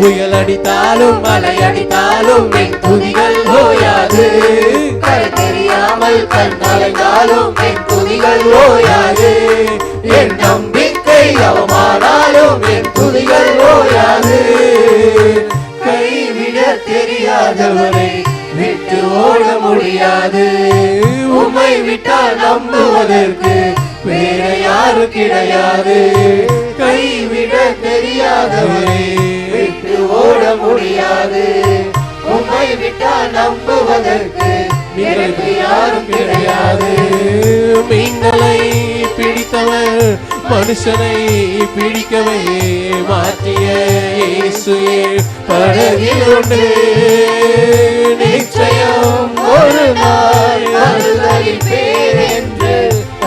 புயல் அடித்தாலும் மழை அடித்தாலும் என் துதிகள் ஓயாது. கரை தெரியாமல் கண்ணலைந்தாலும் என் துதிகள் ஓயாது. என் நம்பிக்கை அவமானாலும் என் துதிகள் ஓயாது. கைவிட தெரியாதவரை விட்டு ஓட முடியாது. உம்மை விட்டால் நம்புவதற்கு வேற யாரும் கிடையாது. கைவிட தெரியாதவரை விட்டு ஓட முடியாது. உம்மை விட்டால் நம்புவதற்கு எனக்கு யாரும் கிடையாது. மீன்களை பிடித்தவர் மனுஷனை பிடிக்கவே மாற்றிய இயேசுவே படகில் உண்டு. நிச்சயம் ஒரு நாள் வருதலிப்பேன் என்று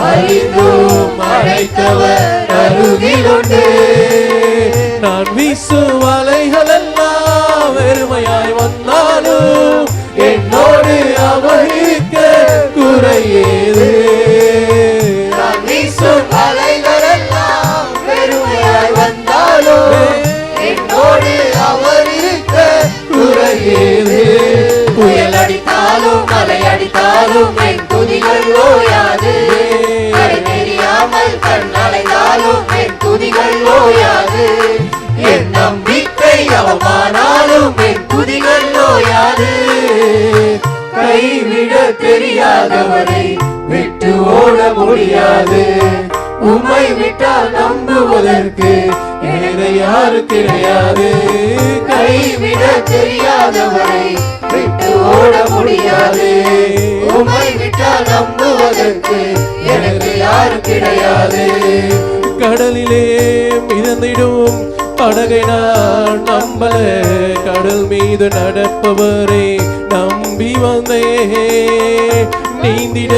அறிந்தும் அழைத்தவர் அருகில் உண்டு. நான் வீசும் வலைகள் எல்லாம் வெறுமையாய் வந்தாலும் என்னோடு அவர் இருக்க குறையேது. நான் வீசும் அலைகள் எல்லாம் வெறுமையாய் வந்தாலும் என்னோடு அவர் இருக்க குறையேது. புயல் அடித்தாலும் மழை அடித்தாலும் என் துதிகள் ஓயாது. கரை தெரியாமல் கண்ணலைந்தாலும் என் துதிகள் ஓயாது. என் நம்பிக்கை அவமானாலும் என் துதிகள் ஓயாது. கைவிட தெரியாதவரை விட்டு ஓட முடியாது. உம்மை விட்டால் நம்புவதற்கு வேற யாரும் கிடையாது. கைவிட தெரியாதவரை விட்டு ஓட முடியாது. உம்மை விட்டால் நம்புவதற்கு எனக்கு யாரும் கிடையாது. கடலிலே மிதந்திடும் படகை நான் நம்பல, கடல் மீது நடப்பவரை நம்பி வந்தே. நீந்திட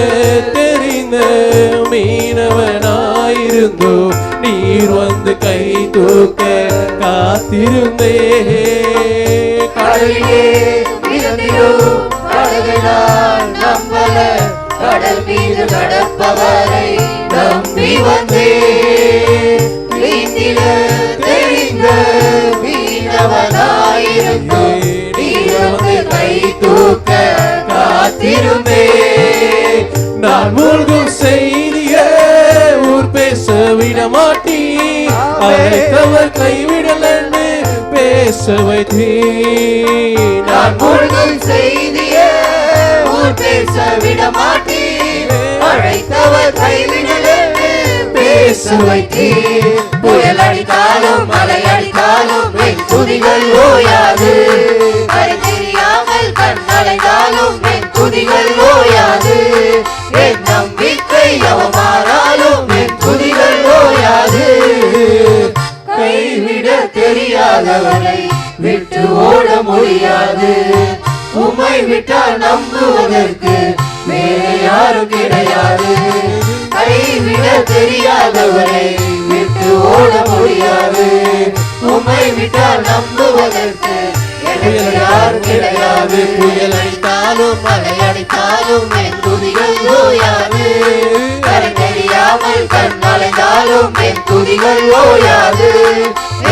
தெரிந்த மீனவனாயிருந்தோ நீர் வந்து கை தூக்க காத்திருந்தே. கடலிலே மிதந்திடும் படகை நான் நம்பல, கடல் மீது நடப்பவரை நம்பி வந்தே. நீந்திட தெரிந்த மீனவனாயிருந்தோ நீர் வந்து கை தூக்க காத்திருந்தே. நான் மூழ்கும் செய்திய ஊர் பேச விட மாட்டீ, அழைத்தவர் கைவிடலன்னு பேச வைத்தீ. நான் மூழ்கும் செய்திய ஊர் பேச விட மாட்டீ, அழைத்தவர் கைவிடலன்னு பேச வைத்தீ. புயல் அடித்தாலும் மழை அடித்தாலும் என் துதிகள் ஓயாது. கரை தெரியாமல் கண்ணலைந்தாலும் என் துதிகள் ஓயாது. என் நம்பிக்கை அவமானாலும் என் துதிகள் ஓயாது. கைவிட தெரியாதவரை விட்டு ஓட முடியாது. உம்மை விட்டால் நம்புவதற்கு வேற யாரும் கிடையாது. கைவிட தெரியாதவரை விட்டு ஓட முடியாது. உம்மை விட்டால் நம்புவதற்கு எனக்கு யாரும் கிடையாது. புயல் அடித்தாலும் மழை அடித்தாலும் என் துதிகள் ஓயாது. கரை தெரியாமல் கண்ணலைந்தாலும் என் துதிகள் ஓயாது.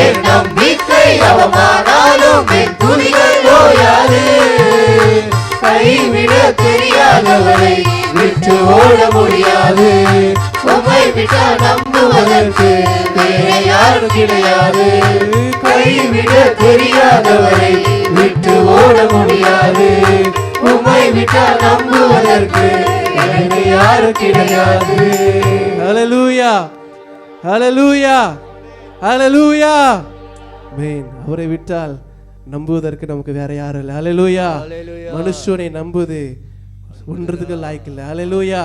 என் நம்பிக்கை அவமானாலும் என் துதிகள் ஓயாது. கைவிட தெரியாதவரை விட்டு ஓட முடியாது. உம்மை விட்டால் நம்புவதற்கு வேற யாரும் கிடையாது. கைவிட தெரியாதவரை விட்டு ஓட முடியாது. உம்மை விட்டால் நம்புவதற்கு எனக்கு யாரும் கிடையாது. ஹல்லேலூயா, ஹல்லேலூயா, ஹல்லேலூயா. ஆமென். அவரை விட்டால் நம்புவதற்கு நமக்கு வேற யாரும் இல்லை. ஹல்லேலூயா. மனுஷனை நம்புவது ஒன்றதுக்கு லாய்க்கு இல்லை. ஹல்லேலூயா,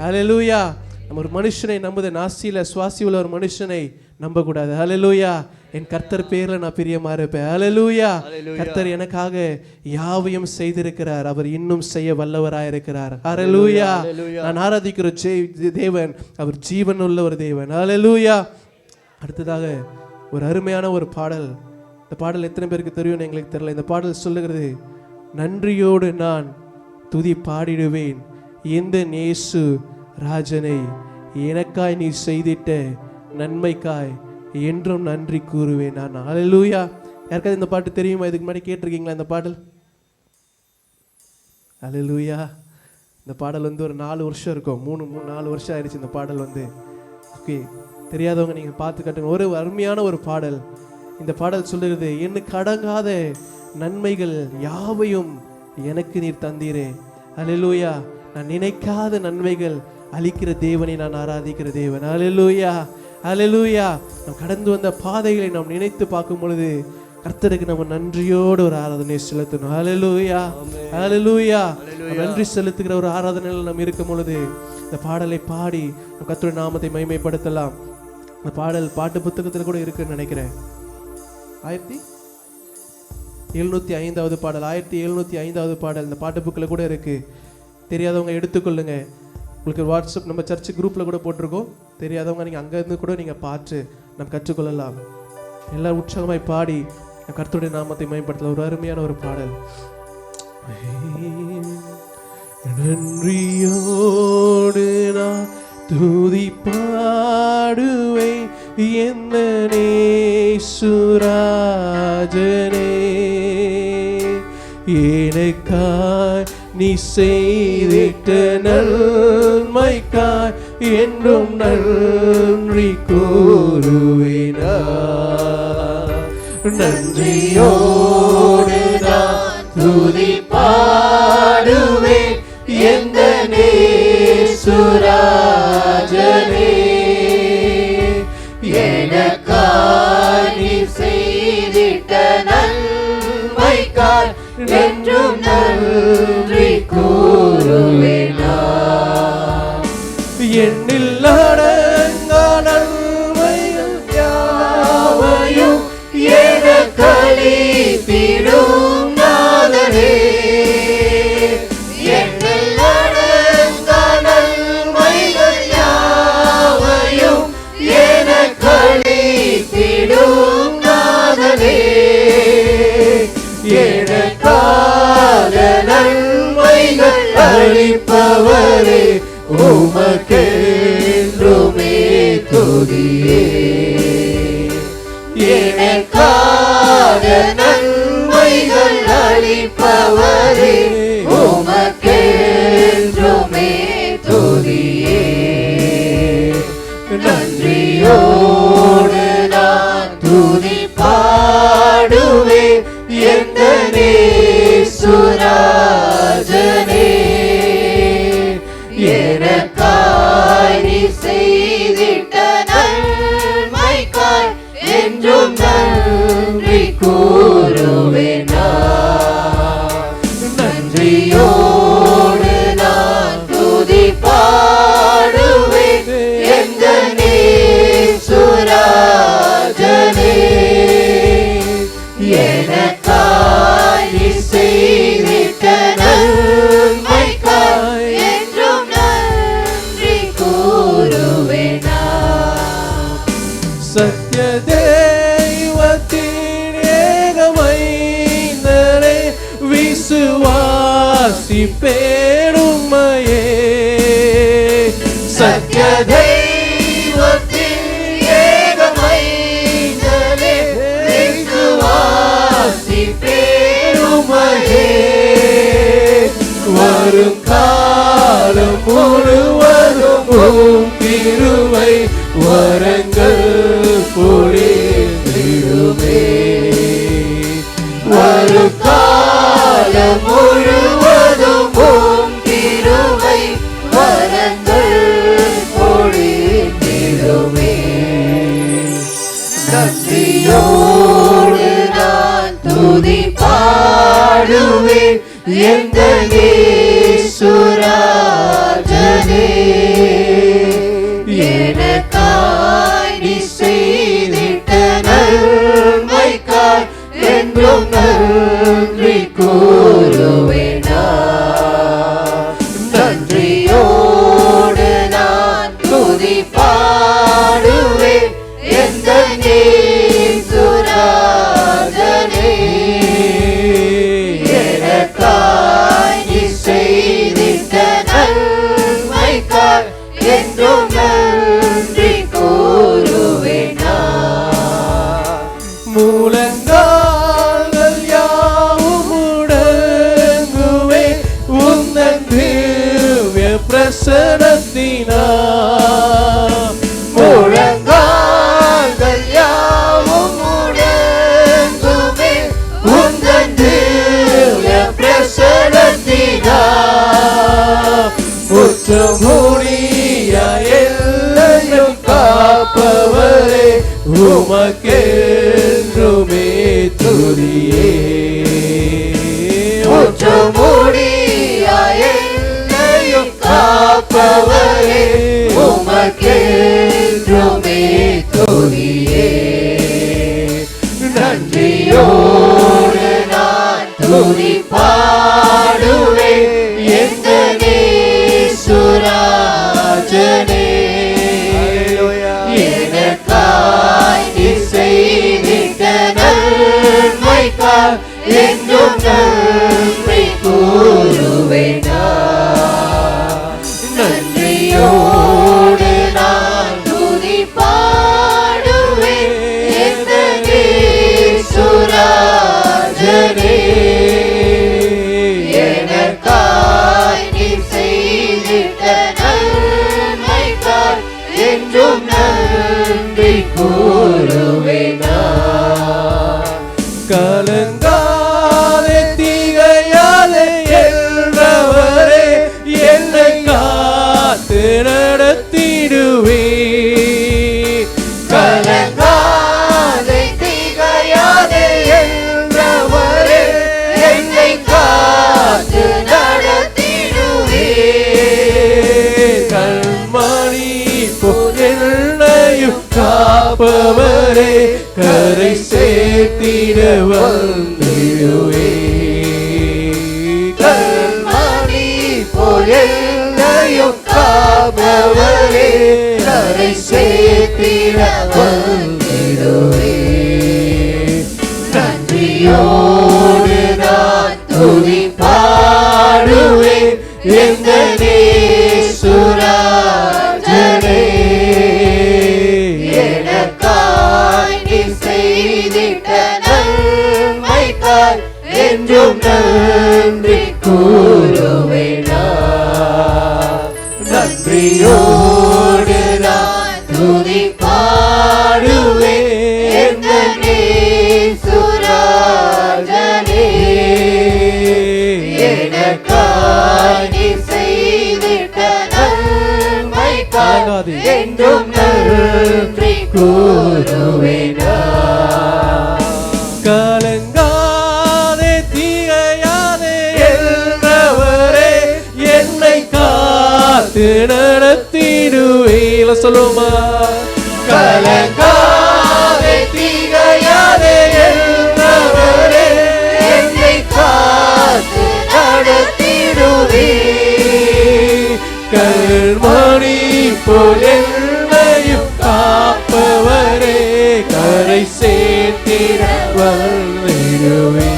ஹல்லேலூயா. நம்ம ஒரு மனுஷனை நம்புது, நாசியில சுவாசி உள்ள ஒரு மனுஷனை நம்பக்கூடாது. ஹல்லேலூயா. என் கர்த்தர் பேர்ல நான் பிரியமா இருப்பேன். ஹல்லேலூயா. கர்த்தர் எனக்காக யாவையும் செய்திருக்கிறார், அவர் இன்னும் செய்ய வல்லவராயிருக்கிறார். ஹல்லேலூயா. நான் ஆராதிக்கிற தேவன் அவர் ஜீவன் உள்ள ஒரு தேவன். ஹல்லேலூயா. அடுத்ததாக ஒரு அருமையான ஒரு பாடல். இந்த பாடல் எத்தனை பேருக்கு தெரியும் எங்களுக்கு தெரியல. இந்த பாடல் சொல்லுகிறது, நன்றியோடு நான் துதி பாடிடுவேன் இந்த இயேசு ராஜனை, எனக்காய் நீ செய்திட்ட நன்மைக்காய் என்றும் நன்றி கூறுவேன் நான். ஹல்லேலூயா. யாருக்காவது இந்த பாட்டு தெரியுமா? இதுக்கு முன்னாடி கேட்டிருக்கீங்களா இந்த பாடல்? அல்லேலூயா. இந்த பாடல் வந்து ஒரு 4 வருஷம் இருக்கும், 4 வருஷம் ஆயிடுச்சு இந்த பாடல் வந்து. ஓகே, தெரியாதவங்க நீங்கள் பார்த்து கட்டுங்க. ஒரு அருமையான ஒரு பாடல். இந்த பாடல் சொல்லுகிறது, எனக்கு அடங்காத நன்மைகள் யாவையும் எனக்கு நீர் தந்தீரே. அல்லேலூயா. நான் நினைக்காத நன்மைகள் அளிக்கிற தேவனை நான் ஆராதிக்கிற தேவன். அல்லேலூயா, அல்லேலூயா. நாம் கடந்து வந்த பாதைகளை நாம் நினைத்து பார்க்கும் பொழுது கர்த்தருக்கு நம்ம நன்றியோடு ஒரு ஆராதனை செலுத்தணும். அல்லேலூயா, அல்லேலூயா. நன்றி செலுத்துகிற ஒரு ஆராதனையில் நாம் இருக்கும் பொழுது இந்த பாடலை பாடி நம் கர்த்தருடைய நாமத்தை மகிமைப்படுத்தலாம். இந்த பாடல் பாட்டு புத்தகத்தில் கூட இருக்குன்னு நினைக்கிறேன். 1705வது பாடல், 1705வது பாடல் இந்த பாட்டு புக்கில் கூட இருக்கு. தெரியாதவங்க எடுத்துக்கொள்ளுங்க. உங்களுக்கு வாட்ஸ்அப் நம்ம சர்ச் குரூப்பில் கூட போட்டிருக்கோம். தெரியாதவங்க நீங்கள் அங்கேருந்து கூட நீங்கள் பார்த்து நம்ம கற்றுக்கொள்ளலாம். எல்லாம் உற்சாகமாய் பாடி கர்த்தருடைய நாமத்தை மேம்படுத்தல ஒரு அருமையான ஒரு பாடல். நன்றியோடு நான் துதி பாடுவேன் என்ன நேசுராஜனே, எனக்காய் நீ செய்திட்ட நன்மைக்காய் என்றும் நன்றி கூறுவேனா. நன்றியோடு நான் துதி பாடுவேன் எந்த நேசுராஜனே, எனக்காய் நீ செய்திட்ட நன்மைக்காய் என்றும் நன்றி கூறுவேனா. எண்ணில் அடங்கா நன்மைகள் யாவையும் எனக்களித்திடும் நாதனே, எண்ணில் அடங்கா நன்மைகள் யாவையும் எனக்களித்திடும் நாதனே, எனக்காக நன்மைகள் அளிப்பவரே உமக்கென்றுமே துதியே. எனக்காக நன்மைகள் அளிப்பவரே உமக்கென்றுமே துதியே. நன்றியோடு நான் துதி பாடுவேன் எந்த நேசுராஜனே, எனக்காய் நீ செய்திட்ட நன்மைக்காய் என்றும் நன்றி கூறுவேனா. நன்றியோடு நான் துதி பாடுவேன் எந்த நேசுராஜனே, எனக்காய் நீ செய்திட்ட நன்மைக்காய் என்றும் நன்றி கூறுவேனா. சத்ய தெய்வத்தின் ஏகமைந்தரே விசுவாசி பேருமையே, சத்ய தெய்வத்தின் ஏகமைந்தரே விசுவாசி பேருமையே, வரும் காலம் முழுவதும் உம் கிருபை வரங்கள் பொழிந்திடுமே. வரும் காலம் முழுவதும் உம் கிருபை வரங்கள் பொழிந்திடுமே. நன்றியோடு நான் துதி பாடுவேன் எந்த நேசுராஜனே, எனக்காய் நீ செய்திட்ட நன்மைக்காய் என்றும் நன்றி கூறுவேனா. நன்றியோடு நான் துதி பாடுவேன் எந்த நேசுராஜனே, எனக்காய் நீ செய்திட்ட நன்மைக்காய் என்றும் நன்றி கூறுவேனா. முழங்கால் பிரசனத்தினார் முழங்கால்கள் யாவும் முடங்குமே உந்தன் திவ்ய பிரசனத்தினார். முற்றமுடிய எல்லையும் காப்பவரே உமக்கென்றுமே துதியே. முற்றமுடிய எல்லையும் காப்பவரே உமக்கென்றுமே துதியே. நன்றியோடு நான் துதி பாடுவேன் எந்த நேசுராஜனே. எனக்காய் நீ செய்திட்ட நன்மைக்காய் என்றும் நன்றி கூறுவேன் நான். நன்றியோடு நான் துதி பாடுவேன் எந்த நேசுராஜனே. எனக்காய் நீ செய்திட்ட நன்மைக்காய் என்றும் நன்றி கூறுவேன் நான். கலங்காதே திகையாதே என்றவரே என்னை காத்து நடத்திடுவே. கலங்காதே திகையாதே என்றவரே என்னை காத்து நடத்திடுவே. கண்மணி போல் என்னையும் காப்பவரே கரை சேர்த்திட வந்திடுவே. கண்மணி போல் என்னையும் காப்பவரே கரை சேர்த்திட வந்திடுவே. நன்றியோடு நான் துதி பாடுவேன் எந்த நேசுராஜனே. எனக்காய் நீ செய்திட்ட நன்மைக்காய் என்றும் நன்றி கூறுவேன் நான். நன்றியோடு நான் துதி பாடுவேன் எந்த நேசுராஜனே. எனக்காய் நீ செய்திட்ட நன்மைக்காய் என்றும் நன்றி கூறுவேன் நான். கலங்காதே திகையாதே என்றவரே என்னை காத்து நடத்திடுவே. சொல்லுமா. கலங்காதே திகையாதே என்றவரே என்னை காத்து நடத்திடுவே. கண்மணி போல் என்னையும் காப்பவரே கரை சேர்த்திட வந்திடுவே.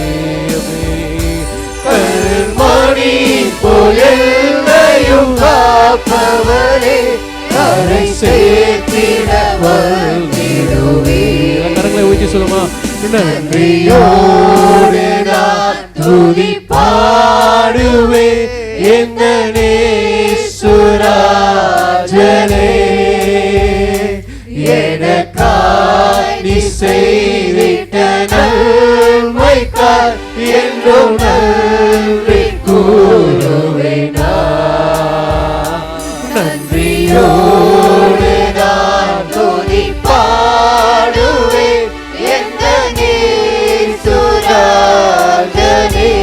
கண்மணி போல் என்னையும் காப்பவரே கரை சேர்த்திட வந்திடுவே. கரங்களை ஊற்றி சொல்லுமா. நன்றியோடு நான் துதி பாடுவே எந்த நேசுராஜனே. எனக்காய் நீ செய்திட்ட நன்மைக்காய் என்றும் நன்றி கூறுவேன் நான். நன்றியோடு நான் துதி பாடுவேன் எந்த நேசுராஜனே.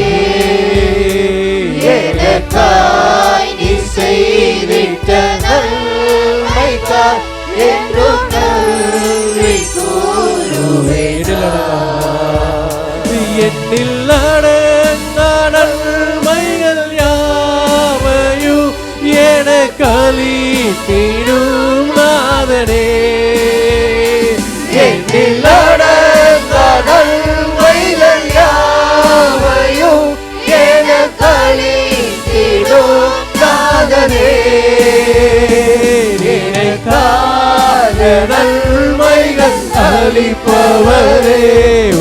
எனக்காய் நீ செய்திட்ட நன்மைக்காய் என்றும் நன்றி கூறுவேன் நான். என்னில் அடங்க நன்மைகள் யாவையும் எனக்கு அளித்திடும் நாதனே. என்னில் அடங்க நன்மைகள் யாவையும் எனக்கு அளித்திடும் நாதனே. எனக்காக நன்மைகள் அளிப்பவரே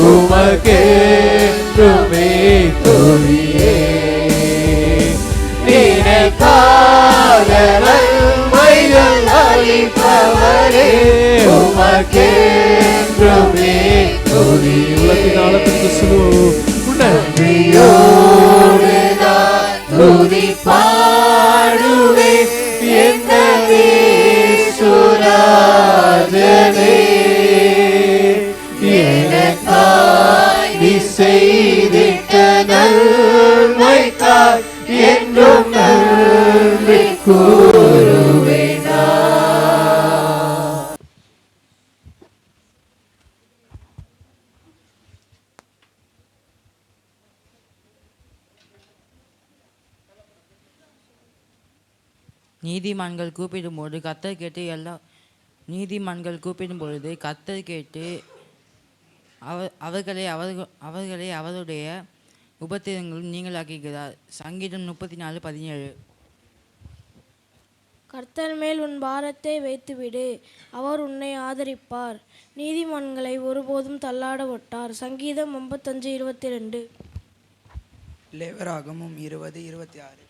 உமக்கென்றுமே துதியே. நினைக்காத நாதரே உமக்கென்றுமே துதி. உலகின் ஆழத்திற்கு சொல்லுவோம் நன்றியோடு நான் துதி பாடுவேன் எந்த சுராஜனே. எனக்காய் நீ செய்திட்ட நன்மைக்காய் என்றும் நன்றி கூறுவேன் நான். நீதிமான்கள் கூப்பிடும்போது கர்த்தர் கேட்டு நீதிமான்கள் கூப்பிடும் பொழுது கர்த்தர் கேட்டு அவர்களை அவருடைய உபத்திரங்களும் நீங்களாக்குகிறார். சங்கீதம் 34:17. கர்த்தர் மேல் உன் பாரத்தை வைத்துவிடு, அவர் உன்னை ஆதரிப்பார். நீதிமான்களை ஒருபோதும் தள்ளாட ஒட்டார். சங்கீதம் 55:22. லேவியராகமம் 20:26.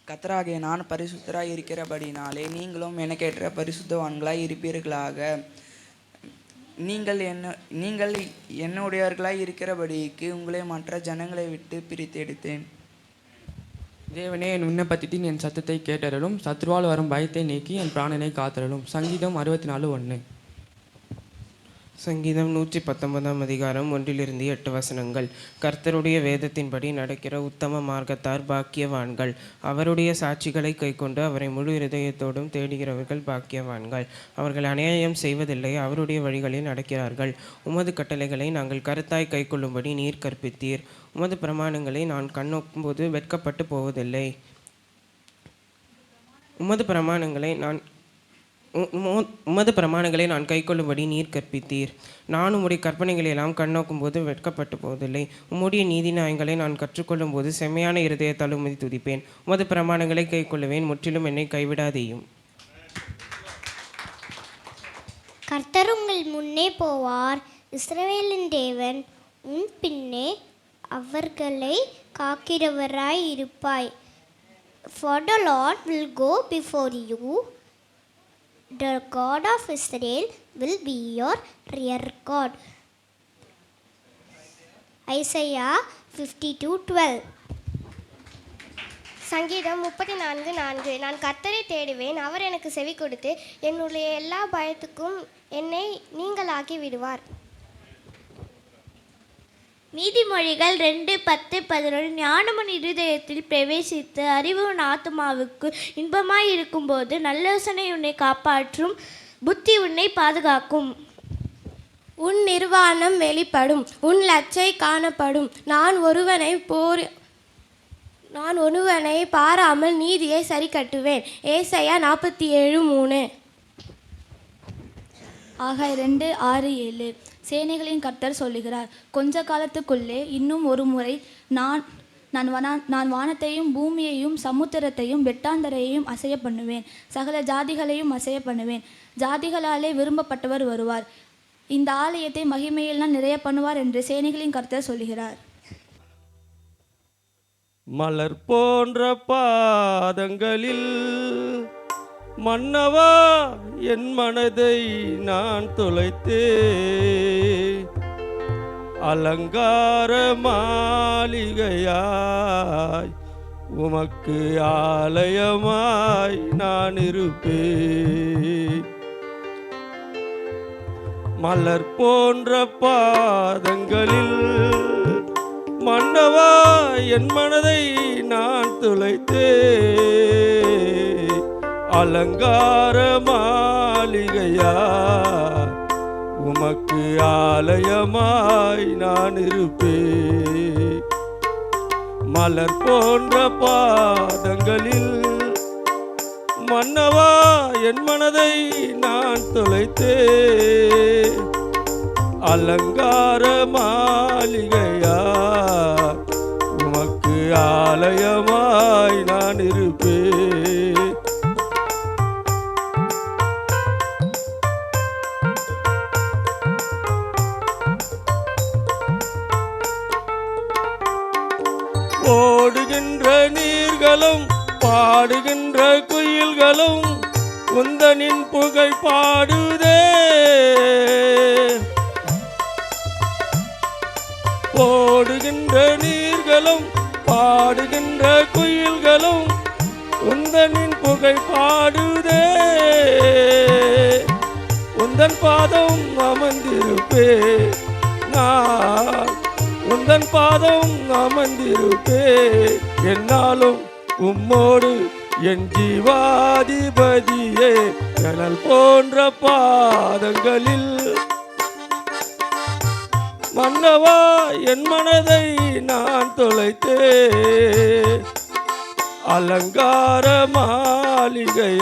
கர்த்தராகிய நான் பரிசுத்தராய் இருக்கிறபடினாலே நீங்களும் எனக்கேற்ற பரிசுத்தவான்களாய் இருப்பீர்களாக. நீங்கள் என்னுடையவர்களாய் இருக்கிறபடிக்கு உங்களை மற்ற ஜனங்களை விட்டு பிரித்து எடுத்தேன். தேவனே, என் விண்ணப்பத்தின் என் சத்தத்தை கேட்டறலும், சத்ருவால் வரும் பயத்தை நீக்கி என் பிராணனை காத்தறலும். சங்கீதம் 64:1. சங்கீதம் 119:1-8 கர்த்தருடைய வேதத்தின்படி நடக்கிற உத்தம மார்க்கத்தார் பாக்கியவான்கள். அவருடைய சாட்சிகளை கைக்கொண்டு அவரை முழு இருதயத்தோடும் தேடுகிறவர்கள் பாக்கியவான்கள். அவர்கள் அநியாயம் செய்வதில்லை, அவருடைய வழிகளில் நடக்கிறார்கள். உமது கட்டளைகளை நாங்கள் கருத்தாய் கைக்கொள்ளும்படி நீர் கற்பித்தீர். உமது பிரமாணங்களை நான் கண்ணோக்கும்போது வெட்கப்பட்டு போவதில்லை. உமது பிரமாணங்களை நான் கைக்கொள்ளும்படி நீர் கற்பித்தீர். நான் உம்முடைய கற்பனைகளெல்லாம் கண்ணோக்கும் போது வெட்கப்பட்டு போவதில்லை. உம்முடைய நீதி நியாயங்களை நான் கற்றுக்கொள்ளும் போது செம்மையான இருதயத்தால் உமது துதிப்பேன். உமது பிரமாணங்களை கைக்கொள்ளுவேன், முற்றிலும் என்னை கைவிடாதேயும். கர்த்தர் உங்கள் முன்னே போவார், இஸ்ரவேலின் தேவன் உன் பின்னே அவர்களை காக்கிறவராய் இருப்பாய். For the Lord will go before you, the God of Israel will be your rear guard. Isaiah 52:12. சங்கீதம் 34:4. நான் கர்த்தரை தேடுவேன், அவர் எனக்கு செவி கொடுத்து என்னுடைய எல்லா பயத்துக்கும் என்னை நீங்களாக்கி விடுவார். நீதிமொழிகள் 2:10-11. ஞானமுன் இருதயத்தில் பிரவேசித்து அறிவு உன் ஆத்துமாவுக்கு இன்பமாய் இருக்கும்போது நல்லோசனை உன்னை காப்பாற்றும், புத்தி உன்னை பாதுகாக்கும். உன் நிர்வாணம் வெளிப்படும், உன் லச்சை காணப்படும். நான் ஒருவனை பாராமல் நீதியை சரி கட்டுவேன். ஏசாயா 47:3. ஆகாய் 2:6-7. சேனைகளின் கர்த்தர் சொல்லுகிறார், கொஞ்ச காலத்துக்குள்ளே இன்னும் ஒரு முறை நான் வானத்தையும் பூமியையும் சமுத்திரத்தையும் வெட்டாந்தரையையும் அசைய பண்ணுவேன், சகல ஜாதிகளையும் அசைய பண்ணுவேன். ஜாதிகளாலே விரும்பப்பட்டவர் வருவார், இந்த ஆலயத்தை மகிமையில் நான் நிறைய பண்ணுவார் என்று சேனைகளின் கர்த்தர் சொல்லுகிறார். மலர் போன்ற பாதங்களில் மன்னவா என் மனதை நான் தொலைத்தே, அலங்கார மாளிகையாய் உமக்கு ஆலயமாய் நான் இருப்பேன். மலர் போன்ற பாதங்களில் மன்னவா என் மனதை நான் தொலைத்தே, அலங்கார மாளிகையா உமக்கு ஆலயமாய் நான் இருப்பேன். மலர் போன்ற பாதங்களில் மன்னவா என் மனதை நான் தொலைத்தே, அலங்கார மாளிகையா உமக்கு ஆலயமாய் நான் இருப்பேன். ஓடுகின்ற நீர்களும் பாடுகின்ற குயில்களும் உந்தனின் புகழ் பாடுதே. ஓடுகின்ற நீர்களும் பாடுகின்ற குயில்களும் உந்தனின் புகழ் பாடுதே. உந்தன் பாதம் அமர்ந்திருப்பே நான், உந்தன் பாதம் அமர்ந்திருப்பே என்னாலும் உம்மோடு என் ஜீவாதிபதியே. கனல் போன்ற பாதங்களில் மன்னவா என் மனதை நான் தொலைத்தே. அலங்கார மாளிகையாய்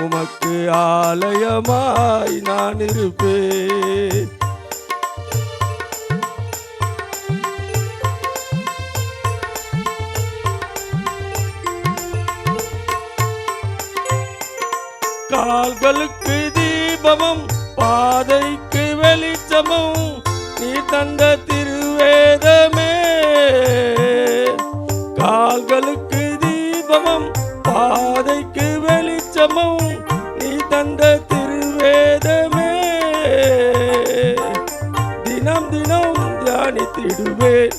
உமக்கு ஆலயமாய் நான் இருப்பேன். கால்களுக்கு தீபமும் பாதைக்கு வெளிச்சமும் நீ தந்த திருவேதமே. கால்களுக்கு தீபமும் பாதைக்கு வெளிச்சமும் நீ தந்த திருவேதமே. தினம் தினம் தியானித்திடுவேன்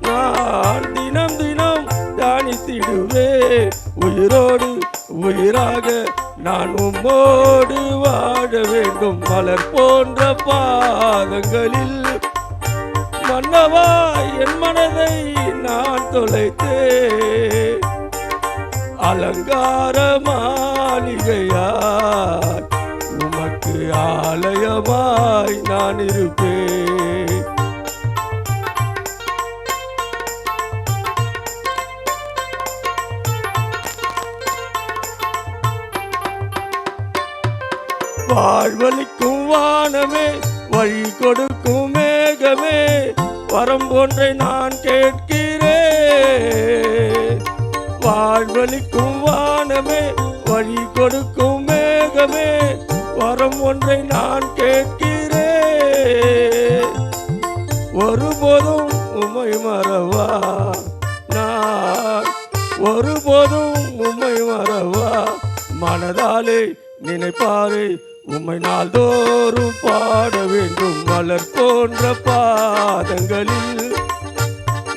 நான், தினம் தினம் தியானித்திடுவேன். உயிரோடு உயிராக நான் உம்மோடு வாழ வேண்டும். மலர் போன்ற பாதங்களில் மன்னவா என் மனதை நான் தொலைத்தேன். அலங்கார மாளிகையாய் உமக்கு ஆலயமாய் நான் இருப்பேன். வாழ்வளிக்கும் வானமே, வழி கொடுக்கும் மேகமே, வரம் ஒன்றை நான் கேட்கிறேன். வாழ்வளிக்கும் வானமே, வழி கொடுக்கும் மேகமே, வரம் ஒன்றை நான் கேட்கிறேன். ஒருபோதும் உம்மை மறவா நான், ஒருபோதும் உம்மை மறவா. மனதாலே நினைப்பாரே உம்மை நாள்தோறும் பாட வேண்டும். மலர் போன்ற பாதங்களில்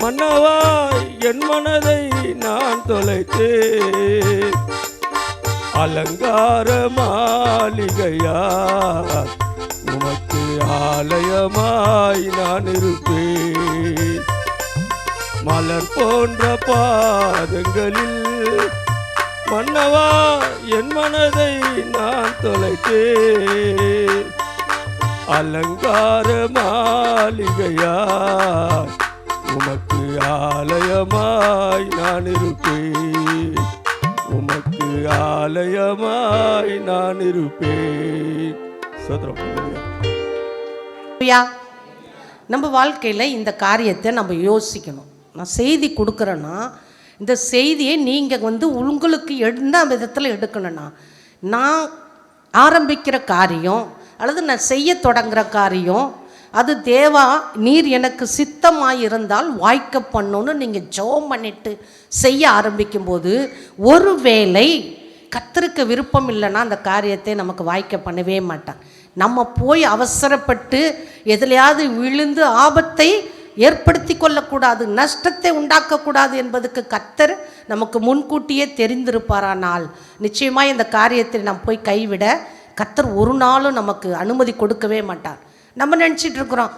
மன்னவா என் மனதை நான் தொலைத்தேன். அலங்கார மாளிகையா உமக்கு ஆலயமாய் நான் இருப்பேன். மலர் போன்ற பாதங்களில் மன்னவா என் மனதை நான் தொலைத்தேன். அலங்கார மாளிகையா உமக்கு ஆலயமாய் நான் இருப்பேன். உமக்கு ஆலயமாய் நான் இருப்பேன். நம்ம வாழ்க்கையில் இந்த காரியத்தை நம்ம யோசிக்கணும். நான் செய்தி கொடுக்குறேன்னா இந்த செய்தியை நீங்கள் உங்களுக்கு எந்த விதத்தில் எடுக்கணும்னா, நான் ஆரம்பிக்கிற காரியம் அல்லது நான் செய்ய தொடங்குகிற காரியம் அது தேவா நீர் எனக்கு சித்தமாக இருந்தால் வாய்க்க பண்ணணுன்னு நீங்கள் ஜெபம் பண்ணிட்டு செய்ய ஆரம்பிக்கும்போது, ஒருவேளை கர்த்தருக்கு விருப்பம் இல்லைன்னா அந்த காரியத்தை நமக்கு வாய்க்க பண்ணவே மாட்டான். நம்ம போய் அவசரப்பட்டு எதுலையாவது விழுந்து ஆபத்தை ஏற்படுத்தி கொள்ளக்கூடாது, நஷ்டத்தை உண்டாக்கக்கூடாது என்பதுக்கு கர்த்தர் நமக்கு முன்கூட்டியே தெரிந்திருப்பாரானால் நிச்சயமாக இந்த காரியத்தை நாம் போய் கைவிட கர்த்தர் ஒரு நாளும் நமக்கு அனுமதி கொடுக்கவே மாட்டார். நம்ம நினச்சிட்டு இருக்கிறோம்,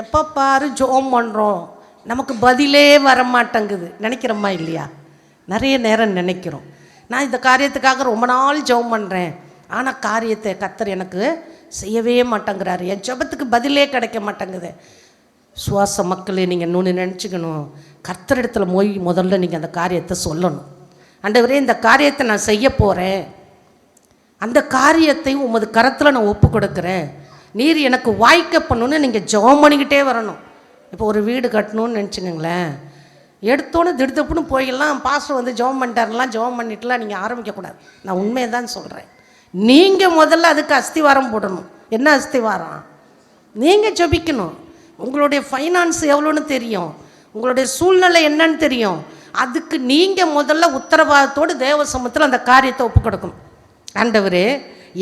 எப்போ பாரு ஜெபம் பண்ணுறோம் நமக்கு பதிலே வரமாட்டேங்குது நினைக்கிறோமா இல்லையா? நிறைய நேரம் நினைக்கிறோம், நான் இந்த காரியத்துக்காக ரொம்ப நாள் ஜெபம் பண்ணுறேன், ஆனால் காரியத்தை கர்த்தர் எனக்கு செய்யவே மாட்டேங்கிறாரு, என் ஜெபத்துக்கு பதிலே கிடைக்க மாட்டேங்குது. சுவாச மக்களே, நீங்கள் இன்னொன்று நினச்சிக்கணும், கர்த்தரிடத்தில் போய் முதல்ல நீங்கள் அந்த காரியத்தை சொல்லணும். ஆண்டவரே இந்த காரியத்தை நான் செய்ய போகிறேன், அந்த காரியத்தை உமது கரத்தில் நான் ஒப்பு கொடுக்குறேன், நீர் எனக்கு வாய்க்க பண்ணணுன்னு நீங்கள் ஜெபம் பண்ணிக்கிட்டே வரணும். இப்போ ஒரு வீடு கட்டணும்னு நினச்சிக்கங்களேன், எடுத்தோன்னு திடுத்துப்புன்னு போயிடலாம், பாஸ்டர் வந்து ஜெபம் பண்ணிட்டாருலாம் ஜெபம் பண்ணிட்டுலாம் நீங்கள் ஆரம்பிக்கக்கூடாது. நான் உண்மையை தான் சொல்கிறேன். நீங்கள் முதல்ல அதுக்கு அஸ்திவாரம் போடணும். என்ன அஸ்திவாரம்? நீங்கள் ஜெபிக்கணும். உங்களுடைய ஃபைனான்ஸ் எவ்வளோன்னு தெரியும், உங்களுடைய சூழ்நிலை என்னன்னு தெரியும், அதுக்கு நீங்கள் முதல்ல உத்தரவாதத்தோடு தேவ சமூகத்தில் அந்த காரியத்தை ஒப்பு கொடுக்கணும். ஆண்டவரே,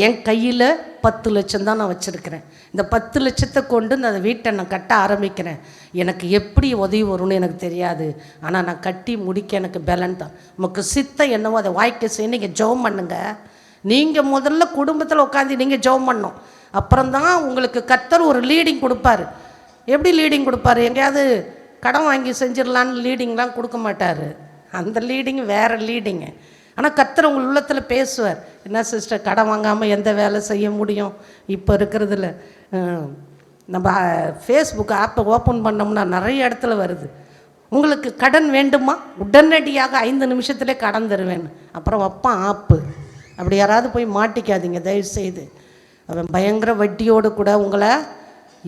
என் கையில் 10 லட்சம் தான் நான் வச்சுருக்கிறேன். இந்த 10 லட்சத்தை கொண்டு நான் அந்த வீட்டை நான் கட்ட ஆரம்பிக்கிறேன். எனக்கு எப்படி உதவி வரும்னு எனக்கு தெரியாது, ஆனால் நான் கட்டி முடிக்க எனக்கு பலன் தான். உமக்கு சித்தம் என்னவோ அதை வாய்க்க செய்ய நீங்கள் ஜெபம் பண்ணுங்க. நீங்கள் முதல்ல குடும்பத்தில் உட்காந்து நீங்கள் ஜெபம் பண்ணணும். அப்புறம்தான் உங்களுக்கு கர்த்தர் ஒரு லீடிங் கொடுப்பாரு. எப்படி லீடிங் கொடுப்பாரு? எங்கேயாவது கடன் வாங்கி செஞ்சிடலான்னு லீடிங்லாம் கொடுக்க மாட்டார். அந்த லீடிங் வேறு லீடிங்கு. ஆனால் கர்த்தர் உங்கள் உள்ளத்தில் பேசுவார். என்ன சிஸ்டர், கடன் வாங்காமல் எந்த வேலை செய்ய முடியும்? இப்போ இருக்கிறதுல நம்ம ஃபேஸ்புக் ஆப்பை ஓப்பன் பண்ணோம்னா நிறைய இடத்துல வருது, உங்களுக்கு கடன் வேண்டுமா, உடனடியாக 5 நிமிஷத்துலேயே கடன் தருவேன். அப்புறம் வைப்பான் ஆப்பு. அப்படி யாராவது போய் மாட்டிக்காதீங்க தயவுசெய்து. அவன் பயங்கர வட்டியோடு கூட உங்களை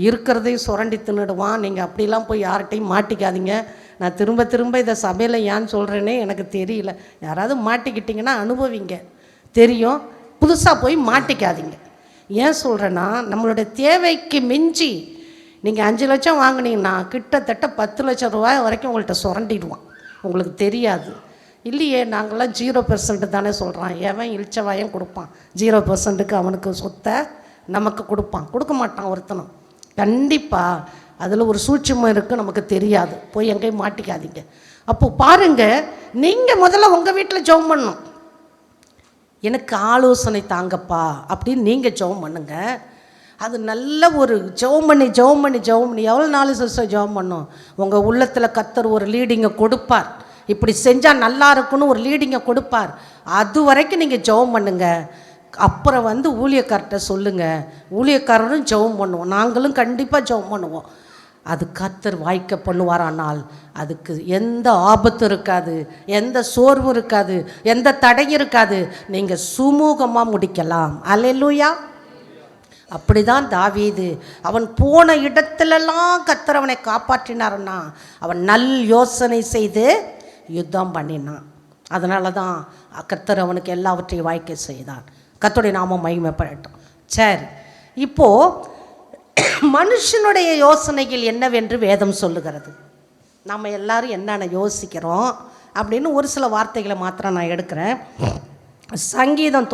இருக்கிறதையும் சுரண்டி தின்னுடுவான். நீங்கள் அப்படிலாம் போய் யார்கிட்டையும் மாட்டிக்காதீங்க. நான் திரும்ப திரும்ப இதை சபையில் ஏன்னு சொல்கிறேனே எனக்கு தெரியல. யாராவது மாட்டிக்கிட்டிங்கன்னா அனுபவிங்க, தெரியும். புதுசாக போய் மாட்டிக்காதீங்க. ஏன் சொல்கிறேன்னா, நம்மளுடைய தேவைக்கு மிஞ்சி நீங்கள் 5 லட்சம் வாங்கினீங்கன்னா கிட்டத்தட்ட 10 லட்சம் ரூபாய் வரைக்கும் உங்கள்கிட்ட சுரண்டிடுவான். உங்களுக்கு தெரியாது. இல்லையே, நாங்களாம் 0% தானே சொல்கிறான். எவன் இழிச்சவாயம் கொடுப்பான்? 0%க்கு அவனுக்கு சொத்தை நமக்கு கொடுப்பான்? கொடுக்க மாட்டான் ஒருத்தனும். கண்டிப்பாக அதில் ஒரு சூட்சுமம் இருக்குது, நமக்கு தெரியாது. போய் எங்கேயும் மாட்டிக்காதீங்க. அப்போது பாருங்கள், நீங்கள் முதல்ல உங்கள் வீட்டில் ஜெபம் பண்ணணும். எனக்கு ஆலோசனை தாங்கப்பா அப்படின்னு நீங்கள் ஜெபம் பண்ணுங்க. அது நல்ல ஒரு ஜெபம் பண்ணி எவ்வளோ நாள் சிஸ்டர் ஜெபம் பண்ணும்? உங்கள் உள்ளத்தில் கர்த்தர் ஒரு லீடிங்கை கொடுப்பார். இப்படி செஞ்சால் நல்லா இருக்குன்னு ஒரு லீடிங்கை கொடுப்பார். அது வரைக்கும் நீங்கள் ஜெபம் பண்ணுங்க. அப்புறம் ஊழியக்கார்ட்ட சொல்லுங்கள். ஊழியக்காரரும் ஜெபம் பண்ணுவோம், நாங்களும் கண்டிப்பாக ஜெபம் பண்ணுவோம். அது கர்த்தர் வாய்க்க பண்ணுவாரானால் அதுக்கு எந்த ஆபத்தும் இருக்காது, எந்த சோர்வும் இருக்காது, எந்த தடையும் இருக்காது. நீங்கள் சுமூகமாக முடிக்கலாம். அல்லேலூயா. அப்படிதான் தாவீது, அவன் போன இடத்துலலாம் கர்த்தர் அவனை காப்பாற்றினார்னா அவன் நல் யோசனை செய்து யுத்தம் பண்ணினான். அதனால தான் கர்த்தர் அவனுக்கு எல்லாவற்றையும் வாய்க்க செய்தான். கர்த்தருடைய நாமம் மகிமைப்படட்டும். சரி, இப்போது மனுஷனுடைய யோசனைகள் என்னவென்று வேதம் சொல்லுகிறது. நம்ம எல்லாரும் என்னென்ன யோசிக்கிறோம் அப்படின்னு ஒரு சில வார்த்தைகளை மாத்திரம் நான் எடுக்கிறேன். சங்கீதம்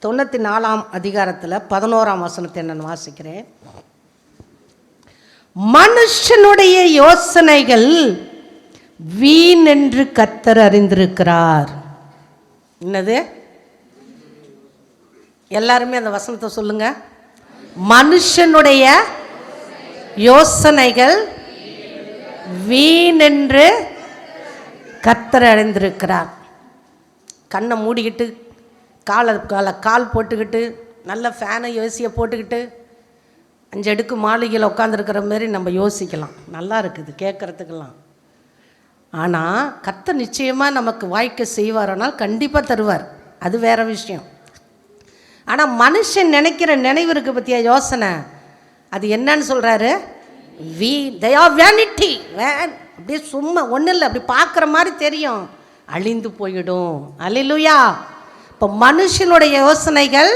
94 அதிகாரத்தில் 11ஆம் வசனத்தை நான் வாசிக்கிறேன். மனுஷனுடைய யோசனைகள் வீண் என்று கர்த்தர் அறிந்திருக்கிறார். என்னது? எல்லாருமே அந்த வசனத்தை சொல்லுங்க. மனுஷனுடைய யோசனைகள் வீண் என்று கர்த்தர் அறிந்திருக்கிறார். கண்ணை மூடிக்கிட்டு கால் போட்டுக்கிட்டு நல்ல ஃபேனை ஏசியை போட்டுக்கிட்டு 5 அடுக்கு மாளிகையில் உட்காந்துருக்கிற மாதிரி நம்ம யோசிக்கலாம். நல்லா இருக்குது கேட்குறதுக்கெல்லாம். ஆனால் கர்த்தர் நிச்சயமாக நமக்கு வாய்க்க செய்வாரானால் கண்டிப்பாக தருவார், அது வேறு விஷயம். ஆனால் மனுஷன் நினைக்கிற நினைவு இருக்குது பற்றியா யோசனை, அது என்னன்னு சொல்கிறாரு? வேனிட்டி. அப்படியே சும்மா ஒன்றும் இல்லை, அப்படி பார்க்குற மாதிரி தெரியும், அழிந்து போயிடும். அல்லேலூயா. இப்போ மனுஷனுடைய யோசனைகள்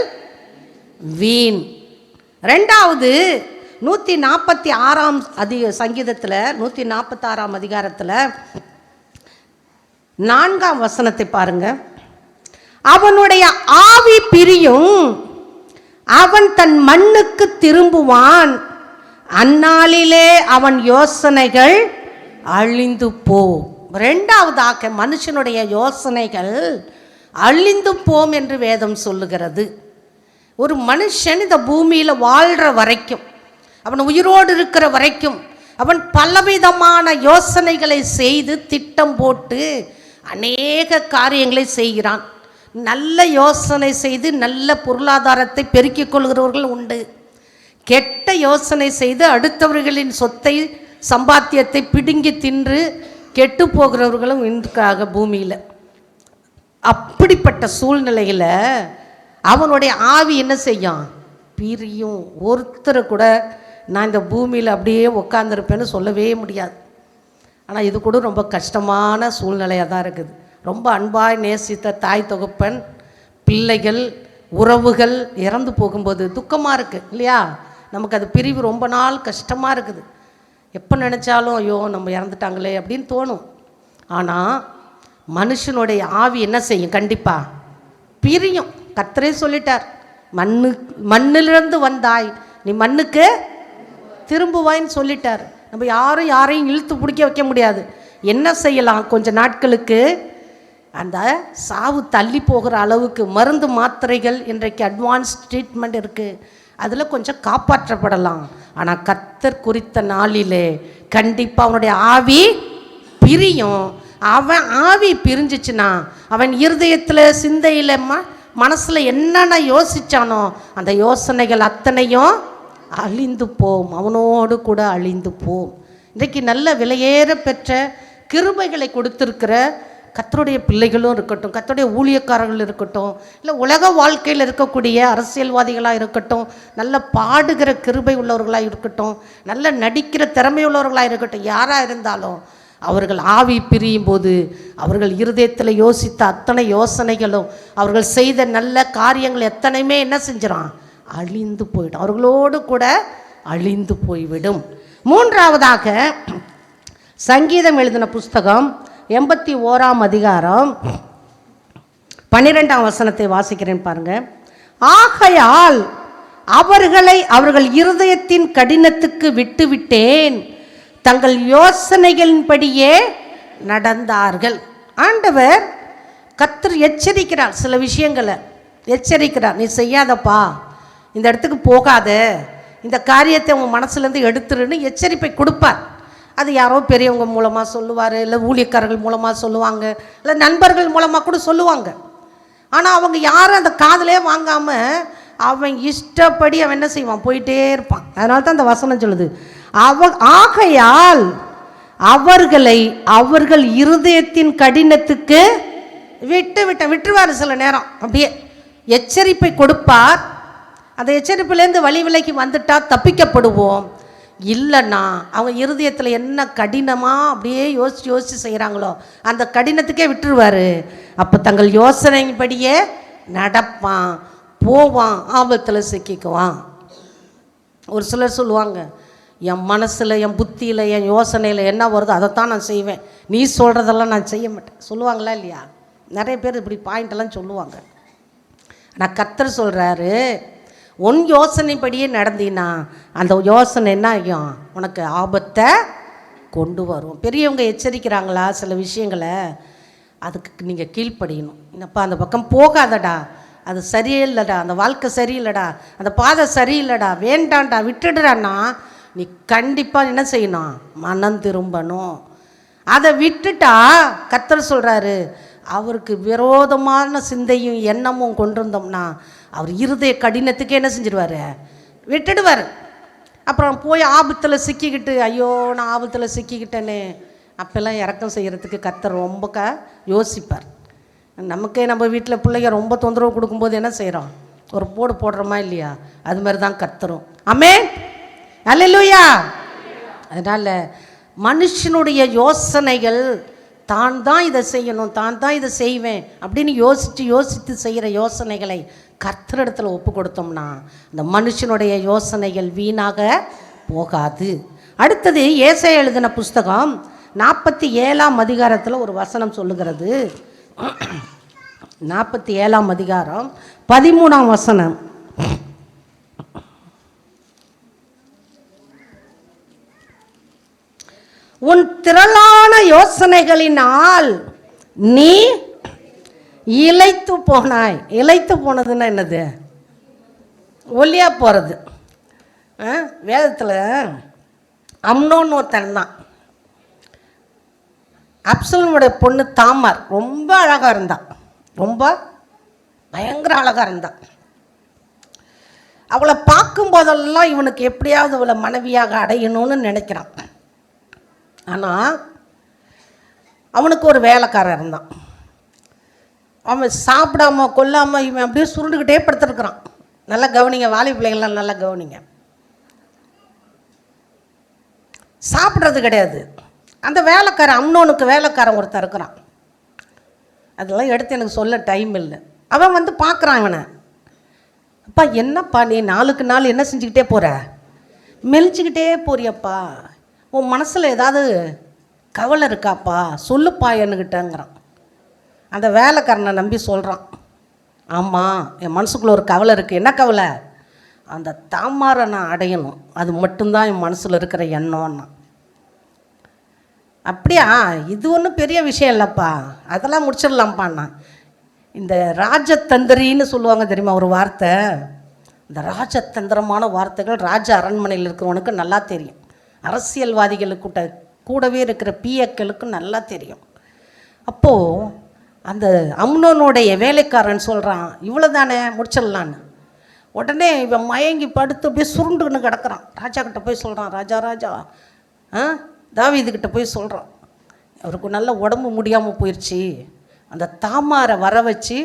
வீண். ரெண்டாவது 146 சங்கீதத்தில் 146 அதிகாரத்தில் 4ஆம் வசனத்தை பாருங்க. அவனுடைய ஆவி பிரியும், அவன் தன் மண்ணுக்கு திரும்புவான், அந்நாளிலே அவன் யோசனைகள் அழிந்து போ. ரெண்டாவதாக மனுஷனுடைய யோசனைகள் அழிந்து போம் என்று வேதம் சொல்லுகிறது. ஒரு மனுஷன் இந்த பூமியில் வாழ்கிற வரைக்கும், அவன் உயிரோடு இருக்கிற வரைக்கும், அவன் பலவிதமான யோசனைகளை செய்து திட்டம் போட்டு அநேக காரியங்களை செய்கிறான். நல்ல யோசனை செய்து நல்ல பொருளாதாரத்தை பெருக்கிக் கொள்கிறவர்கள் உண்டு. கெட்ட யோசனை செய்து அடுத்தவர்களின் சொத்தை சம்பாத்தியத்தை பிடுங்கி தின்று கெட்டு போகிறவர்களும் இருக்காக பூமியில். அப்படிப்பட்ட சூழ்நிலையில் அவனுடைய ஆவி என்ன செய்யும்? பிரியும். ஒருத்தரை கூட நான் இந்த பூமியில் அப்படியே உட்காந்துருப்பேன்னு சொல்லவே முடியாது. ஆனால் இது கூட ரொம்ப கஷ்டமான சூழ்நிலையாக தான் இருக்குது. ரொம்ப அன்பாய் நேசித்த தாய் தகப்பன், பிள்ளைகள், உறவுகள் இறந்து போகும்போது துக்கமாக இருக்குது இல்லையா? நமக்கு அது பிரிவு ரொம்ப நாள் கஷ்டமாக இருக்குது. எப்போ நினச்சாலும் ஐயோ நம்ம இறந்துட்டாங்களே அப்படின்னு தோணும். ஆனால் மனுஷனுடைய ஆவி என்ன செய்யும்? கண்டிப்பாக பிரியும். கர்த்தரே சொல்லிட்டார், மண்ணிலிருந்து வந்தாய் நீ மண்ணுக்கு திரும்புவாயின்னு சொல்லிட்டார். நம்ம யாரையும் இழுத்து பிடிக்க வைக்க முடியாது. என்ன செய்யலாம்? கொஞ்ச நாட்களுக்கு அந்த சாவு தள்ளி போகிற அளவுக்கு மருந்து மாத்திரைகள் இன்றைக்கு அட்வான்ஸ் ட்ரீட்மெண்ட் இருக்குது, அதில் கொஞ்சம் காப்பாற்றப்படலாம். ஆனால் கர்த்தர் குறித்த நாளிலே கண்டிப்பாக அவனுடைய ஆவி பிரியும். அவன் ஆவி பிரிஞ்சிச்சுன்னா அவன் இருதயத்தில் சிந்தையில் மனசில் என்னென்ன யோசித்தானோ அந்த யோசனைகள் அத்தனையும் அழிந்து போம், அவனோடு கூட அழிந்து போம். இன்றைக்கு நல்ல விலையேற பெற்ற கிருபைகளை கொடுத்துருக்கிற கர்த்தருடைய பிள்ளைகளும் இருக்கட்டும், கர்த்தருடைய ஊழியக்காரர்கள் இருக்கட்டும், இல்லை உலக வாழ்க்கையில் இருக்கக்கூடிய அரசியல்வாதிகளாக இருக்கட்டும், நல்ல பாடுகிற கிருபை உள்ளவர்களாக இருக்கட்டும், நல்ல நடிக்கிற திறமை உள்ளவர்களாக இருக்கட்டும், யாராக இருந்தாலும் அவர்கள் ஆவி பிரியும் போது அவர்கள் இருதயத்தில் யோசித்த அத்தனை யோசனைகளும் அவர்கள் செய்த நல்ல காரியங்கள் எத்தனையுமே என்ன செஞ்சிடும்? அழிந்து போயிடும், அவர்களோடு கூட அழிந்து போய்விடும். மூன்றாவதாக சங்கீதம் எழுதின புஸ்தகம் 81ஆம் அதிகாரம் 12ஆம் வசனத்தை வாசிக்கிறேன் பாருங்க. ஆகையால் அவர்கள் இருதயத்தின் கடினத்துக்கு விட்டுவிட்டேன், தங்கள் யோசனைகளின்படியே நடந்தார்கள். ஆண்டவர் கர்த்தர் எச்சரிக்கிறார், சில விஷயங்களை எச்சரிக்கிறார். நீ செய்யாதப்பா, இந்த இடத்துக்கு போகாத, இந்த காரியத்தை உன் மனசுலேருந்து எடுத்துருன்னு எச்சரிப்பை கொடுப்பார். அது யாரோ பெரியவங்க மூலமாக சொல்லுவார், இல்லை ஊழியக்காரர்கள் மூலமாக சொல்லுவாங்க, இல்லை நண்பர்கள் மூலமாக கூட சொல்லுவாங்க. ஆனால் அவங்க யாரும் அந்த காதலே வாங்காமல் அவன் இஷ்டப்படி அவன் என்ன செய்வான்? போயிட்டே இருப்பான். அதனால தான் அந்த வசனம் சொல்லுது, ஆகையால் அவர்கள் இருதயத்தின் கடினத்துக்கு விட்டுருவார். சில நேரம் அப்படியே எச்சரிப்பை கொடுப்பார். அந்த எச்சரிப்பிலேருந்து வழி விலகி வந்துட்டா தப்பிக்கப்படுவோம். இல்லைன்னா அவங்க இருதயத்தில் என்ன கடினமாக அப்படியே யோசித்து செய்கிறாங்களோ அந்த கடினத்துக்கே விட்டுருவார். அப்போ தங்கள் யோசனைப்படியே நடப்பான், போவான், ஆபத்தில் சிக்கிக்குவான். ஒரு சிலர் சொல்லுவாங்க, என் மனசில், என் புத்தியில், என் யோசனையில் என்ன வருதோ அதைத்தான் நான் செய்வேன், நீ சொல்கிறதெல்லாம் நான் செய்ய மாட்டேன் சொல்லுவாங்களா இல்லையா? நிறைய பேர் இப்படி பாயிண்டெல்லாம் சொல்லுவாங்க. ஆனால் கர்த்தர் சொல்கிறாரு, உன் யோசனைப்படியே நடந்தீன்னா அந்த யோசனை என்ன ஆகும்? உனக்கு ஆபத்தை கொண்டு வரும். பெரியவங்க எச்சரிக்கிறாங்களா சில விஷயங்களை, அதுக்கு நீங்கள் கீழ்ப்படியணும். என்னப்பா அந்த பக்கம் போகாதடா, அது சரியில்லைடா, அந்த வாழ்க்கை சரியில்லைடா, அந்த பாதை சரியில்லைடா, வேண்டாண்டா, விட்டுடுறான்னா நீ கண்டிப்பாக என்ன செய்யணும்? மனம் திரும்பணும். அதை விட்டுட்டா கர்த்தர் சொல்கிறாரு, அவருக்கு விரோதமான சிந்தையும் எண்ணமும் கொண்டிருந்தோம்னா அவர் இருதய கடினத்துக்கே என்ன செஞ்சிடுவார்? விட்டுடுவார். அப்புறம் போய் ஆபத்தில் சிக்கிக்கிட்டு, ஐயோ நான் ஆபத்தில் சிக்கிக்கிட்டேன்னு அப்போல்லாம் இறக்கம் செய்கிறதுக்கு கர்த்தர் ரொம்ப யோசிப்பார். நமக்கே நம்ம வீட்டில் பிள்ளைங்க ரொம்ப தொந்தரவு கொடுக்கும்போது என்ன செய்கிறோம்? ஒரு போடுறோமா இல்லையா? அது மாதிரி தான் கர்த்தரும். ஆமென், அல்லேலூயா. அதனால் மனுஷனுடைய யோசனைகள் தான் தான் இதை செய்யணும், தான் தான் இதை செய்வேன் அப்படின்னு யோசித்து செய்கிற யோசனைகளை கர்த்தரிடத்தில் ஒப்பு கொடுத்தோம்னா அந்த மனுஷனுடைய யோசனைகள் வீணாக போகாது. அடுத்தது ஏசாயா எழுதின புஸ்தகம் 47ஆம் அதிகாரத்தில் ஒரு வசனம் சொல்லுகிறது. 47ஆம் அதிகாரம் 13ஆம் வசனம். உன் திரளான யோசனைகளினால் நீ இளைத்து போனாய். இளைத்து போனதுன்னா என்னது? ஒல்லியா போகிறது. வேதத்தில் அம்னோன்னு ஒருத்தன் தான், அப்சலோமுடைய பொண்ணு தாமார் ரொம்ப அழகாக இருந்தான், ரொம்ப பயங்கர அழகாக இருந்தான். அவளை பார்க்கும்போதெல்லாம் இவனுக்கு எப்படியாவது அவளை மனைவியாக அடையணும்னு நினைக்கிறான். ஆனால் அவனுக்கு ஒரு வேலைக்காரன் இருந்தான். அவன் சாப்பிடாம கொல்லாமல் இவன் அப்படியே சுருண்டுக்கிட்டே படுத்துருக்குறான். நல்லா கவனிங்க, வாலி பிள்ளைங்கள்லாம் நல்லா கவனிங்க. சாப்பிட்றது கிடையாது. அந்த வேலைக்காரன், அம்னோனுக்கு வேலைக்காரன் ஒருத்தன் இருக்கிறான். அதெல்லாம் எடுத்து எனக்கு சொல்ல டைம் இல்லை. அவன் வந்து பார்க்குறான் இவனை, அப்பா என்னப்பா நீ நாளுக்கு நாள் என்ன செஞ்சுக்கிட்டே போகிற? மெலிச்சுக்கிட்டே போறியப்பா, உன் மனசில் ஏதாவது கவலை இருக்காப்பா சொல்லுப்பா என்கிட்டங்கிறான். அந்த வேலைக்காரனை நம்பி சொல்கிறான், ஆமாம் என் மனசுக்குள்ளே ஒரு கவலை இருக்குது. என்ன கவலை? அந்த தாமாரை நான் அடையணும், அது மட்டும்தான் என் மனசில் இருக்கிற எண்ணம்னா. அப்படியா, இது ஒன்றும் பெரிய விஷயம் இல்லைப்பா, அதெல்லாம் முடிச்சிடலாம்ப்பாண்ணா. இந்த ராஜதந்திரின்னு சொல்லுவாங்க தெரியுமா ஒரு வார்த்தை, இந்த ராஜதந்திரமான வார்த்தைகள் ராஜ அரண்மனையில் இருக்கிறவனுக்கு நல்லா தெரியும், அரசியல்வாதிகளுக்கு கூடவே இருக்கிற பிஏக்களுக்கு நல்லா தெரியும். அப்போது அந்த அம்னோனுடைய வேலைக்காரன் சொல்கிறான், இவ்வளோ தானே முடிச்சிடலான்னு. உடனே இவன் மயங்கி படுத்து அப்படியே சுருண்டுன்னு கிடக்கிறான். ராஜா கிட்ட போய் சொல்கிறான், ராஜா ராஜா தாவீதுக்கிட்ட போய் சொல்கிறான், அவருக்கு நல்ல உடம்பு முடியாமல் போயிடுச்சு, அந்த தாமாரை வர வச்சு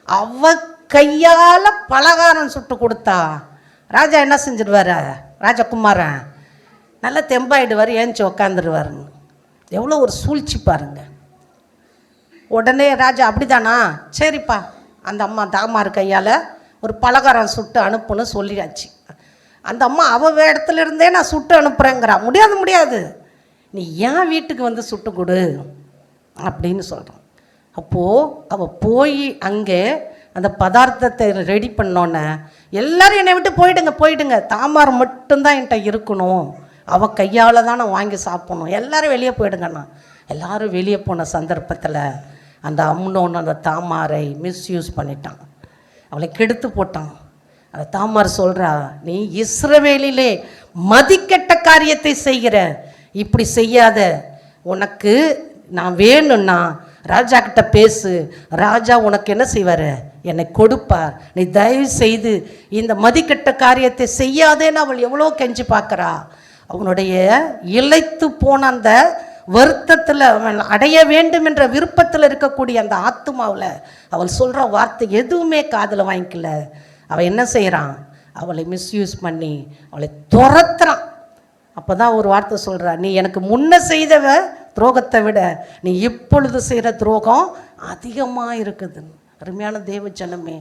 அவ கையால் பலகாரம் சுட்டு கொடுத்தா ராஜா என்ன செஞ்சிடுவார், ராஜகுமாரன் நல்லா தெம்பாயிடுவார், ஏஞ்சி உக்காந்துருவாருன்னு. எவ்வளோ ஒரு சூழ்ச்சி பாருங்க. உடனே ராஜா அப்படிதானா, சரிப்பா அந்த அம்மா தாமார் கையால் ஒரு பலகாரம் சுட்டு அனுப்புன்னு சொல்லியாச்சு. அந்த அம்மா அவள் இடத்துல இருந்தே நான் சுட்டு அனுப்புகிறேங்கிறா. முடியாது முடியாது, நீ ஏன் வீட்டுக்கு வந்து சுட்டு கொடு அப்படின்னு சொல்கிறான். அப்போது அவள் போய் அங்கே அந்த பதார்த்தத்தை ரெடி பண்ணோன்னே எல்லோரும் என்னை விட்டு போயிடுங்க போயிடுங்க, தாமார் மட்டும்தான் என்கிட்ட இருக்கணும், அவள் கையால் தான் நான் வாங்கி சாப்பிட்ணும், எல்லோரும் வெளியே போயிடுங்கண்ணா. எல்லோரும் வெளியே போன சந்தர்ப்பத்தில் அந்த அம்னோன்னு அந்த தாமாரை மிஸ்யூஸ் பண்ணிட்டான், அவளை கெடுத்து போட்டான். அந்த தாமார் சொல்கிறா, நீ இஸ்ரவேலிலே மதிக்கெட்ட காரியத்தை செய்கிற, இப்படி செய்யாத, உனக்கு நான் வேணும்னா ராஜா கிட்ட பேசு, ராஜா உனக்கு என்ன செய்வார், என்னை கொடுப்பார், நீ தயவு செய்து இந்த மதிக்கெட்ட காரியத்தை செய்யாதேன்னு அவள் எவ்வளோ கெஞ்சி பார்க்குறா. அவனுடைய இளைத்து போன அந்த வருத்தத்தில் அவன் அடைய வேண்டும் என்ற விருப்பத்தில் இருக்கக்கூடிய அந்த ஆத்துமாவில் அவள் சொல்கிற வார்த்தை எதுவுமே காதில் வாங்கிக்கல. அவள் என்ன செய்கிறான், அவளை மிஸ்யூஸ் பண்ணி அவளை துரத்துறான். அப்போ தான் ஒரு வார்த்தை சொல்கிறா, நீ எனக்கு முன்ன செய்தவ துரோகத்தை விட நீ இப்பொழுது செய்கிற துரோகம் அதிகமாக இருக்குது. அருமையான தேவ ஜனமே,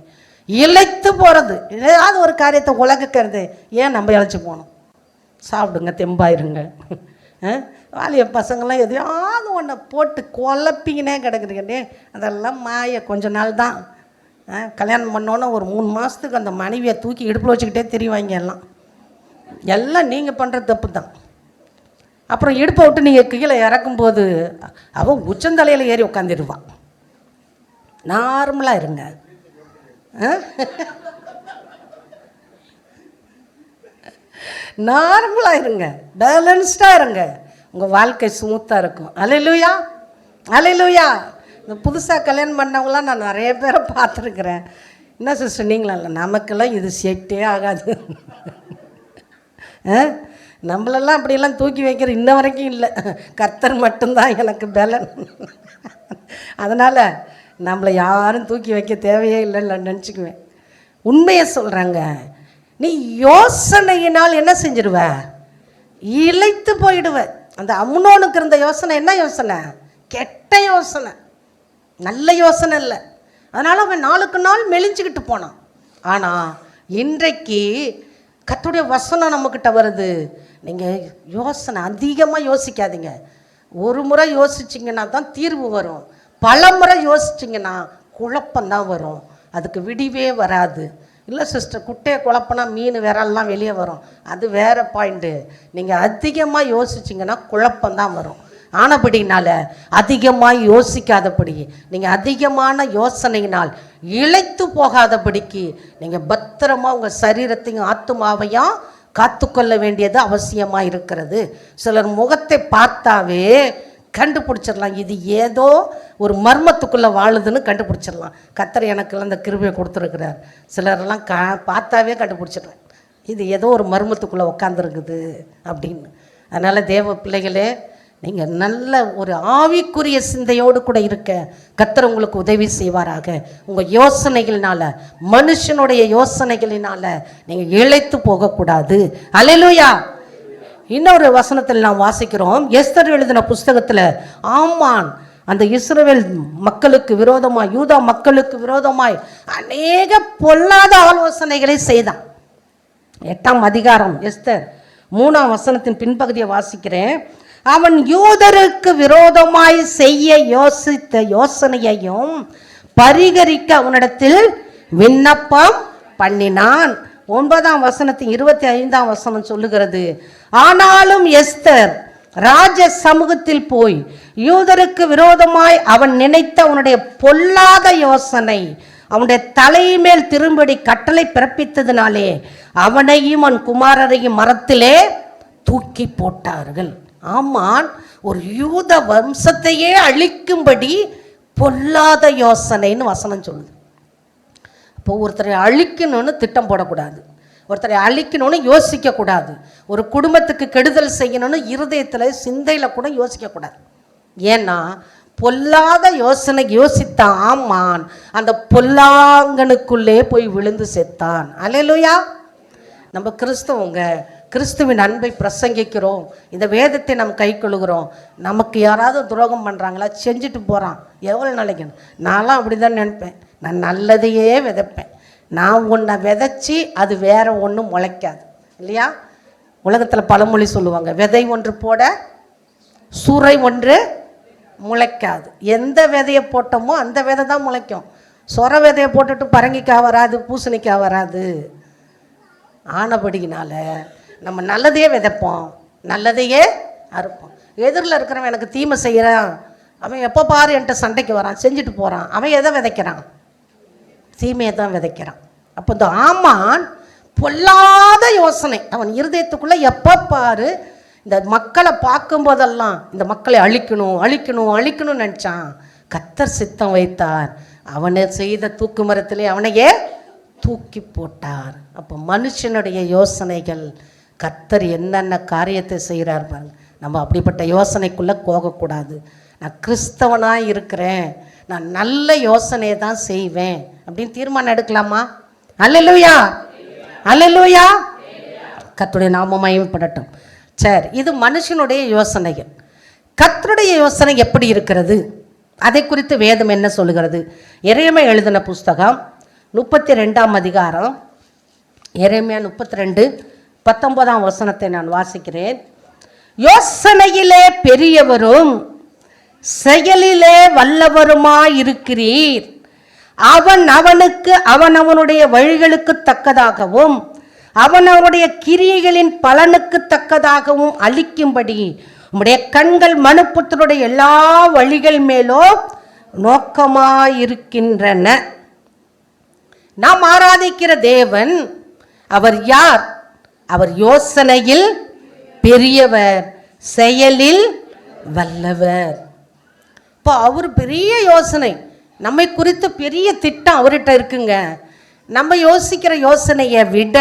இளைத்து போகிறது, ஏதாவது ஒரு காரியத்தை உலகுக்கிறது, ஏன் நம்ம இழைச்சி போகணும்? சாப்பிடுங்க, தெம்பாயிருங்க. வாலிய பசங்களாம் எதையாவது ஒன்றை போட்டு குழப்பிங்கனே கிடக்குறீங்கன்னே, அதெல்லாம் மாய கொஞ்ச நாள் தான். கல்யாணம் பண்ணோன்னே ஒரு 3 மாதத்துக்கு அந்த மனைவியை தூக்கி இடுப்பில் வச்சுக்கிட்டே தெரிவாங்க. எல்லாம் நீங்கள் பண்ணுற தப்பு தான். அப்புறம் இடுப்பை விட்டு நீங்கள் கீழே இறக்கும்போது அவள் உச்சந்தலையில் ஏறி உட்காந்துடுவான். நார்மலாக இருங்க, நார்மலாக இருங்க, பேலன்ஸ்டாக இருங்க, உங்கள் வாழ்க்கை ஸ்மூத்தாக இருக்கும். அல்லேலூயா அல்லேலூயா. இந்த புதுசாக கல்யாணம் பண்ணவங்களாம் நான் நிறைய பேரை பார்த்துருக்குறேன். என்ன சிஸ்டர் நீங்களா? இல்லை, நமக்கெல்லாம் இது செட்டே ஆகாது. நம்மளெல்லாம் அப்படியெல்லாம் தூக்கி வைக்கிற இன்ன வரைக்கும் இல்லை, கர்த்தர் மட்டும்தான் எனக்கு பலன். அதனால் நம்மளை யாரும் தூக்கி வைக்க தேவையே இல்லைன்னு நான் நினச்சிக்குவேன். உண்மையை சொல்கிறாங்க, நீ யோசனையினால் என்ன செஞ்சிடுவ, இளைத்து போயிடுவ. அந்த அம்னோனுக்கு இருந்த யோசனை என்ன யோசனை? கெட்ட யோசனை, நல்ல யோசனை இல்லை. அதனால் அவன் நாளுக்கு நாள் மெலிஞ்சிக்கிட்டு போனான். ஆனால் இன்றைக்கு கர்த்தருடைய வசனம் நம்மக்கிட்ட வருது, நீங்கள் யோசனை அதிகமாக யோசிக்காதீங்க. ஒரு முறை யோசிச்சிங்கன்னா தான் தீர்வு வரும், பல முறை யோசிச்சிங்கன்னா குழப்பந்தான் வரும், அதுக்கு விடிவே வராது. இல்லை சிஸ்டர், குட்டையை குழப்பனா மீன் விரல்லாம் வெளியே வரும், அது வேறு பாயிண்ட்டு. நீங்கள் அதிகமாக யோசிச்சிங்கன்னா குழப்பந்தான் வரும். ஆனபடினால அதிகமாக யோசிக்காதபடி, நீங்கள் அதிகமான யோசனையினால் இளைத்து போகாதபடிக்கு நீங்கள் பத்திரமாக உங்கள் சரீரத்தையும் ஆத்துமாவையும் காத்துக்கொள்ள வேண்டியது அவசியமாக இருக்கிறது. சிலர் முகத்தை பார்த்தாவே கண்டுபிடிச்சிடலாம், இது ஏதோ ஒரு மர்மத்துக்குள்ளே வாழுதுன்னு கண்டுபிடிச்சிடலாம். கர்த்தர் எனக்கெல்லாம் இந்த கிருபையை கொடுத்துருக்கிறார். சிலரெல்லாம் பார்த்தாவே கண்டுபிடிச்சிடுறேன், இது ஏதோ ஒரு மர்மத்துக்குள்ளே உட்காந்துருக்குது அப்படின்னு. அதனால் தேவ பிள்ளைகளே, நீங்கள் நல்ல ஒரு ஆவிக்குரிய சிந்தையோடு கூட இருக்க கர்த்தர் உங்களுக்கு உதவி செய்வாராக. உங்கள் யோசனைகளினால, மனுஷனுடைய யோசனைகளினால நீங்கள் இளைத்து போகக்கூடாது. அல்லேலூயா. இன்னொரு வசனத்தில் நாம் வாசிக்கிறோம், எஸ்தர் எழுதின புஸ்தகத்தில், ஆமான் அந்த இஸ்ரவேல் மக்களுக்கு விரோதமாய், யூதா மக்களுக்கு விரோதமாய் அநேக பொல்லாத ஆலோசனைகளை செய்தான். 8ஆம் அதிகாரம் எஸ்தர் 3ஆம் வசனத்தின் பின்பகுதியை வாசிக்கிறேன். அவன் யூதருக்கு விரோதமாய் செய்ய யோசித்த யோசனையையும் பரிகரிக்க அவனிடத்தில் விண்ணப்பம் பண்ணினான். 9ஆம் வசனத்தின் 25ஆம் வசனம் சொல்லுகிறது, ஆனாலும் எஸ்தர் ராஜ சமூகத்தில் போய் யூதருக்கு விரோதமாய் அவன் நினைத்த அவனுடைய பொல்லாத யோசனை அவனுடைய தலைமேல் திரும்படி கட்டளை பிறப்பித்ததினாலே அவனையும் அவன் குமாரரையும் மரத்திலே தூக்கி போட்டார்கள். ஆமான் ஒரு யூத வம்சத்தையே அழிக்கும்படி பொல்லாத யோசனைன்னு வசனம் சொல்லுது. இப்போ ஒருத்தரை அழிக்கணும்னு திட்டம் போடக்கூடாது, ஒருத்தரை அழிக்கணும்னு யோசிக்கக்கூடாது, ஒரு குடும்பத்துக்கு கெடுதல் செய்யணும்னு இருதயத்தில் சிந்தையில் கூட யோசிக்கக்கூடாது. ஏன்னா பொல்லாத யோசனை யோசித்த ஆமான் அந்த பொல்லாங்கனுக்குள்ளே போய் விழுந்து செத்தான். அல்லேலூயா. நம்ம கிறிஸ்தவங்க கிறிஸ்துவின் அன்பை பிரசங்கிக்கிறோம், இந்த வேதத்தை நம்ம கை கொள்ளுகிறோம். நமக்கு யாராவது துரோகம் பண்ணுறாங்களா, செஞ்சுட்டு போகிறான், எவ்வளோ நாளைக்கு. நான்லாம் அப்படி தான் நினைப்பேன், நான் நல்லதையே விதைப்பேன். நான் ஒன்றை விதைச்சி அது வேற ஒன்றும் முளைக்காது இல்லையா? உலகத்தில் பழமொழி சொல்லுவாங்க, விதை ஒன்று போட சூறை ஒன்று முளைக்காது. எந்த விதையை போட்டோமோ அந்த விதை தான் முளைக்கும். சொர விதையை போட்டுட்டு பரங்கிக்காய் வராது, பூசணிக்காய் வராது. ஆனபடினால நம்ம நல்லதையே விதைப்போம், நல்லதையே அறுப்போம். எதிரில் இருக்கிறவன் எனக்கு தீமை செய்கிறான், அவன் எப்போ பாரு என்கிட்ட சண்டைக்கு வரான், செஞ்சுட்டு போகிறான், அவன் எதை விதைக்கிறான்? தீமையை தான் விதைக்கிறான். அப்போ இந்த ஆமான் பொல்லாத யோசனை அவன் இருதயத்துக்குள்ளே எப்போ பாரு இந்த மக்களை பார்க்கும்போதெல்லாம் இந்த மக்களை அழிக்கணும் அழிக்கணும் அழிக்கணும்னு நினச்சான். கர்த்தர் சித்தம் வைத்தார், அவனை செய்த தூக்கு மரத்திலே அவனையே தூக்கி போட்டார். அப்போ மனுஷனுடைய யோசனைகள் கர்த்தர் என்னென்ன காரியத்தை செய்கிறார் பாருங்க. நம்ம அப்படிப்பட்ட யோசனைக்குள்ளே போகக்கூடாது. நான் கிறிஸ்தவனாக இருக்கிறேன், நான் நல்ல யோசனையை தான் செய்வேன் அப்படின்னு தீர்மானம் எடுக்கலாமா? அல்லேலூயா, அல்லேலூயா. கர்த்தருடைய நாமம் மகிமைப்படட்டும். சரி, இது மனுஷனுடைய யோசனைகள். கர்த்தருடைய யோசனை எப்படி இருக்கிறது அதை குறித்து வேதம் என்ன சொல்லுகிறது? எரேமியா எழுதின புஸ்தகம் 32ஆம் அதிகாரம், எரேமியா 32:19 வசனத்தை நான் வாசிக்கிறேன். யோசனையிலே பெரியவரும் செயலிலே வல்லவருமாயிருக்கிறீர், அவன் அவனுக்கு அவனவனுடைய வழிகளுக்கு தக்கதாகவும் அவனவனுடைய கிரியைகளின் பலனுக்கு தக்கதாகவும் அளிக்கும்படி உம்முடைய கண்கள் மனுப்புத்தருடைய எல்லா வழிகள் மேலோ நோக்கமாயிருக்கின்றன. நாம் ஆராதிக்கிற தேவன் அவர் யார்? அவர் யோசனையில் பெரியவர், செயலில் வல்லவர். இப்போ அவர் பெரிய யோசனை, நம்மை குறித்து பெரிய திட்டம் அவர்கிட்ட இருக்குங்க. நம்ம யோசிக்கிற யோசனையை விட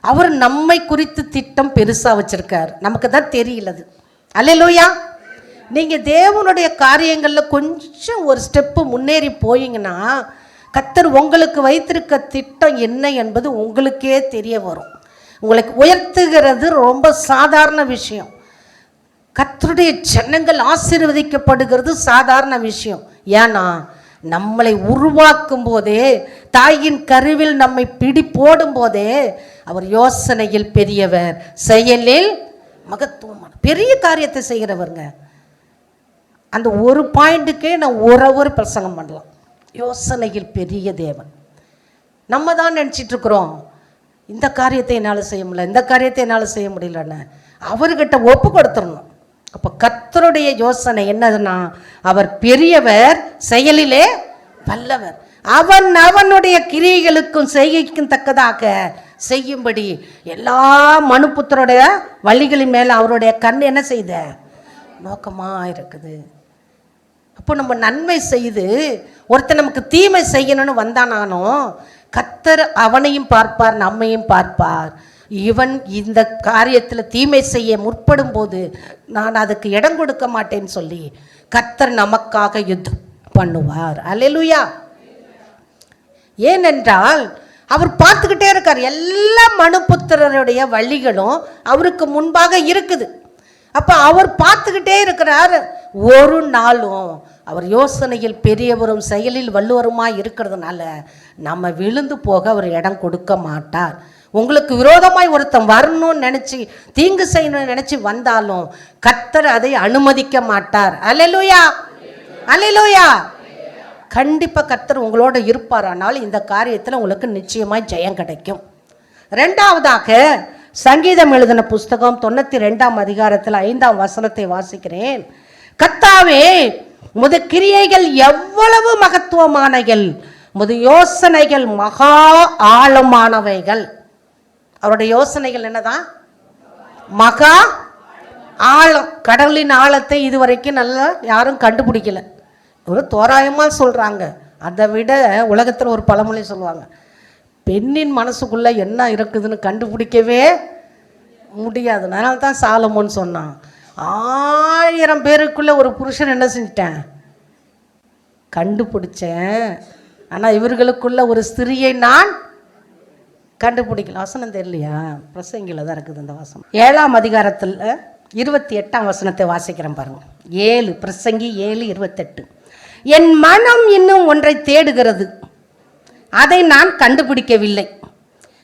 அவர் நம்மை குறித்து திட்டம் பெருசாக வச்சுருக்கார், நமக்கு தான் தெரியலது. அல்லேலூயா. நீங்கள் தேவனுடைய காரியங்களில் கொஞ்சம் ஒரு ஸ்டெப்பு முன்னேறி போயிங்கன்னா கர்த்தர் உங்களுக்கு வைத்திருக்க திட்டம் என்ன என்பது உங்களுக்கே தெரிய வரும். உங்களுக்கு உயர்த்துகிறது ரொம்ப சாதாரண விஷயம். கர்த்தருடைய ஜனங்கள் ஆசீர்வதிக்கப்படுகிறது சாதாரண விஷயம். ஏன்னா நம்மளை உருவாக்கும் போதே, தாயின் கருவில் நம்மை பிடி போடும் போதே அவர் யோசனையில் பெரியவர், செயலில் மகத்துவமான பெரிய காரியத்தை செய்கிறவருங்க. அந்த ஒரு பாயிண்ட்டுக்கே நான் ஒரு பிரசங்கம் பண்ணலாம். யோசனையில் பெரிய தேவன். நம்ம தான் நினச்சிட்ருக்குறோம், இந்த காரியத்தை என்னால் செய்ய முடியல, இந்த காரியத்தை என்னால் செய்ய முடியலன்னு. அவர்கிட்ட ஒப்பு கொடுத்துடணும். அப்போ கர்த்தருடைய யோசனை என்னதுன்னா, அவர் பெரியவர், செயலிலே வல்லவர், அவன் அவனுடைய கிரியைகளுக்கும் செய்கைக்கும் தக்கதாக செய்யும்படி எல்லா மனுப்புத்தருடைய வழிகளின் மேலே அவருடைய கண் என்ன செய்த நோக்கமாக இருக்குது. அப்போ நம்ம நன்மை செய்து ஒருத்தர் நமக்கு தீமை செய்யணும்னு வந்தானானோ கர்த்தர் அவனையும் பார்ப்பார், நம்மையும் பார்ப்பார். இவன் இந்த காரியத்தில் தீமை செய்ய முற்படும் போது நான் அதுக்கு இடம் கொடுக்க மாட்டேன்னு சொல்லி கர்த்தர் நமக்காக யுத்தம் பண்ணுவார். அல்லேலூயா. ஏனென்றால் அவர் பார்த்துக்கிட்டே இருக்கார், எல்லா மனுப்புத்திரருடைய வழிகளும் அவருக்கு முன்பாக இருக்குது. அப்போ அவர் பார்த்துக்கிட்டே இருக்கிறார். ஒரு நாளும் அவர் யோசனையில் பெரியவரும் செயலில் வல்லுவருமாய் இருக்கிறதுனால நம்ம விழுந்து போக அவர் இடம் கொடுக்க மாட்டார். உங்களுக்கு விரோதமாய் ஒருத்தன் வரணும்னு நினச்சி தீங்கு செய்யணும்னு நினச்சி வந்தாலும் கர்த்தர் அதை அனுமதிக்க மாட்டார். அல்லேலூயா, அல்லேலூயா. கண்டிப்பாக கர்த்தர் உங்களோட இருப்பார். ஆனால் இந்த காரியத்தில் உங்களுக்கு நிச்சயமாய் ஜெயம் கிடைக்கும். ரெண்டாவதாக சங்கீதம் எழுதின புஸ்தகம் 92ஆம் அதிகாரத்தில் 5ஆம் வசனத்தை வாசிக்கிறேன். கர்த்தாவே, உமது கிரியைகள் எவ்வளவு மகத்துவமானவைகள், உமது யோசனைகள் மகா ஆழமானவைகள். அவருடைய யோசனைகள் என்னதான்? மகா ஆழம். கடலின் ஆழத்தை இதுவரைக்கும் நல்லா யாரும் கண்டுபிடிக்கல. ஒரு தோராயமாக சொல்கிறாங்க. அதை விட உலகத்தில் ஒரு பழமொழி சொல்லுவாங்க, பெண்ணின் மனசுக்குள்ளே என்ன இருக்குதுன்னு கண்டுபிடிக்கவே முடியாது. அதனால தான் சாலமோன் சொன்னான், 1000 பேருக்குள்ளே ஒரு புருஷன் என்ன செஞ்சிட்டேன், கண்டுபிடிச்சேன். ஆனால் இவர்களுக்குள்ள ஒரு ஸ்திரியை நான் கண்டுபிடிக்கல. வசனம் தெரியலையா? பிரசங்கில தான் இருக்குது இந்த வசனம். 7ஆம் அதிகாரத்தில் 28ஆம் வசனத்தை வாசிக்கிறேன் பாருங்க. 7 பிரசங்கி 7:28. என் மனம் இன்னும் ஒன்றை தேடுகிறது, அதை நான் கண்டுபிடிக்கவில்லை.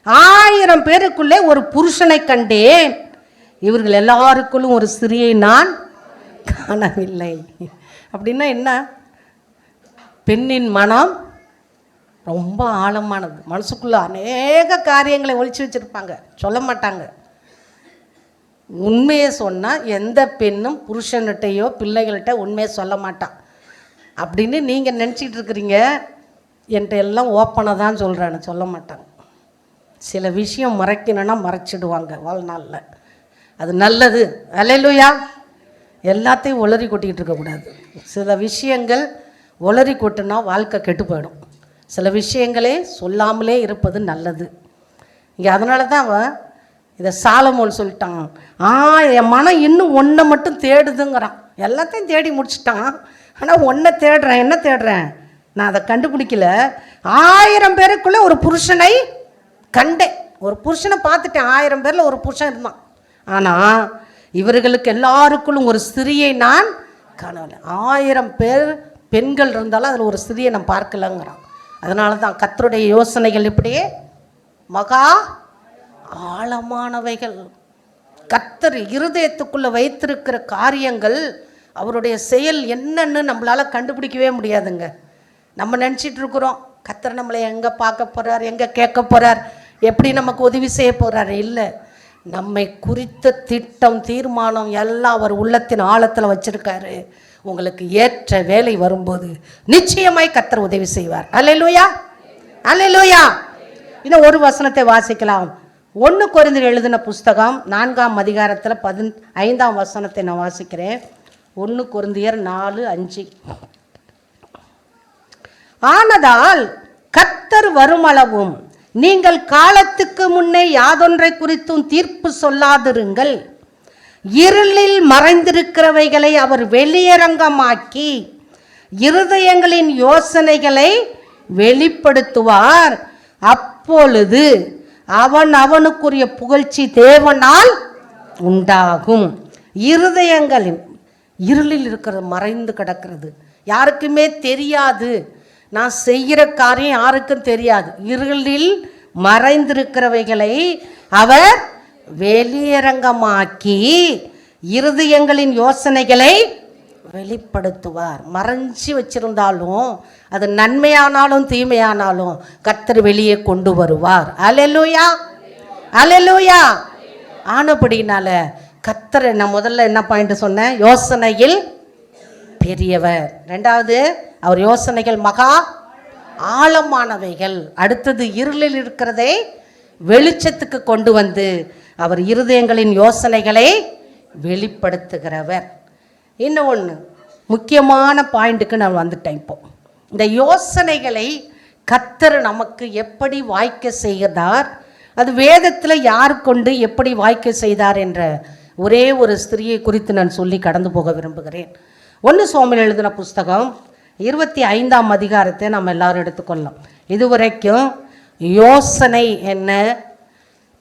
1000 பேருக்குள்ளே ஒரு புருஷனை கண்டேன், இவர்கள் எல்லாருக்குள்ளும் ஒரு ஸ்திரியை நான் காணவில்லை. அப்படின்னா என்ன? பெண்ணின் மனம் ரொம்ப ஆழமானது. மனசுக்குள்ள அநேக காரியங்களை ஒழிச்சு வச்சிருப்பாங்க, சொல்ல மாட்டாங்க. உண்மையை சொன்னால் எந்த பெண்ணும் புருஷன்கிட்டையோ பிள்ளைகள்கிட்ட உண்மையை சொல்ல மாட்டான் அப்படின்னு நீங்கள் நினச்சிக்கிட்டு இருக்கிறீங்க. என்கிட்ட எல்லாம் ஓப்பனாக தான் சொல்கிறேன்னு சொல்ல மாட்டாங்க. சில விஷயம் மறைக்கணுன்னா மறைச்சிடுவாங்க வாழ்நாளில். அது நல்லது. அல்லேலூயா. எல்லாத்தையும் உளறி கொட்டிக்கிட்டு இருக்கக்கூடாது. சில விஷயங்கள் உளறி கொட்டுனா வாழ்க்கை கெட்டு போயிடும். சில விஷயங்களே சொல்லாமலே இருப்பது நல்லது. இங்கே அதனால தான் அவன் இதை சாலமோன் சொல்லிட்டான், என் மனம் இன்னும் ஒன்றை மட்டும் தேடுதுங்கிறான். எல்லாத்தையும் தேடி முடிச்சிட்டான், ஆனால் ஒன்றை தேடுறேன். என்ன தேடுறேன்? நான் அதை கண்டுபிடிக்கல. 1000 பேருக்குள்ளே ஒரு புருஷனை கண்டேன். ஒரு புருஷனை பார்த்துட்டேன். 1000 பேரில் ஒரு புருஷன் இருந்தான். ஆனால் இவர்களுக்கு எல்லாருக்குள்ளும் ஒரு ஸ்திரியை நான் காணவில்லை. 1000 பேர் பெண்கள் இருந்தாலும் அதில் ஒரு ஸ்திரியை நான் பார்க்கலங்கிறான். அதனால தான் கர்த்தருடைய யோசனைகள் இப்படியே மகா ஆழமானவைகள். கர்த்தர் இருதயத்துக்குள்ளே வைத்திருக்கிற காரியங்கள், அவருடைய செயல் என்னன்னு நம்மளால் கண்டுபிடிக்கவே முடியாதுங்க. நம்ம நினச்சிட்டு இருக்கிறோம் கர்த்தர் நம்மளை எங்கே பார்க்க போகிறார், எங்கே கேட்க போகிறார், எப்படி நமக்கு உதவி செய்ய போகிறார். இல்லை, நம்மை குறித்த திட்டம் தீர்மானம் எல்லாம் அவர் உள்ளத்தின் ஆழத்தில் வச்சுருக்காரு. உங்களுக்கு ஏற்ற வேலை வரும்போது நிச்சயமாய் கர்த்தர் உதவி செய்வார். அல்லேலூயா, அல்லேலூயா. இன்னும் ஒரு வசனத்தை வாசிக்கலாம். 1 கொரிந்தியர் எழுதின புஸ்தகம் 4ஆம் அதிகாரத்தில் 5ஆம் வசனத்தை நான் வாசிக்கிறேன். 1 கொரிந்தியர் 4:5. ஆனதால் கர்த்தர் வருமளவும் நீங்கள் காலத்துக்கு முன்னே யாதொன்றை குறித்தும் தீர்ப்பு சொல்லாதிருங்கள். இருளில் மறைந்திருக்கிறவைகளை அவர் வெளியரங்கமாக்கி இருதயங்களின் யோசனைகளை வெளிப்படுத்துவார். அப்பொழுது அவனுக்குரிய புகழ்ச்சி தேவனால் உண்டாகும். இருதயங்களின் இருளில் இருக்கிறது, மறைந்து கிடக்கிறது, யாருக்குமே தெரியாது. நான் செய்கிற காரியம் யாருக்கும் தெரியாது. இருளில் மறைந்திருக்கிறவைகளை அவர் வெளியரங்கமாக்கி இருதயங்களின் யோசனைகளை வெளிப்படுத்துவார். மறைஞ்சி வச்சிருந்தாலும் அது நன்மையானாலும் தீமையானாலும் கர்த்தர் வெளியே கொண்டு வருவார். அல்லேலூயா, அல்லேலூயா. ஆனபடினால கர்த்தர், நான் முதல்ல என்ன பாயிண்ட் சொன்னேன், யோசனையில் பெரியவர். ரெண்டாவது, அவர் யோசனைகள் மகா ஆழமானவைகள். அடுத்தது, இருளில் இருக்கிறதை வெளிச்சத்துக்கு கொண்டு வந்து அவர் இருதயங்களின் யோசனைகளை வெளிப்படுத்துகிறவர். இன்னொன்று முக்கியமான பாயிண்ட்டுக்கு நான் வந்துட்டேன். இப்போ இந்த யோசனைகளை கர்த்தர் நமக்கு எப்படி வாய்க்க செய்தார், அது வேதத்தில் யார் கொண்டு எப்படி வாய்க்க செய்தார் என்ற ஒரே ஒரு ஸ்திரியை குறித்து நான் சொல்லி கடந்து போக விரும்புகிறேன். 1 சாமுவேல் எழுதின புஸ்தகம் 25ஆம் அதிகாரத்தை நம்ம எல்லாரும் எடுத்துக்கொள்ளலாம். இதுவரைக்கும் யோசனை என்ன,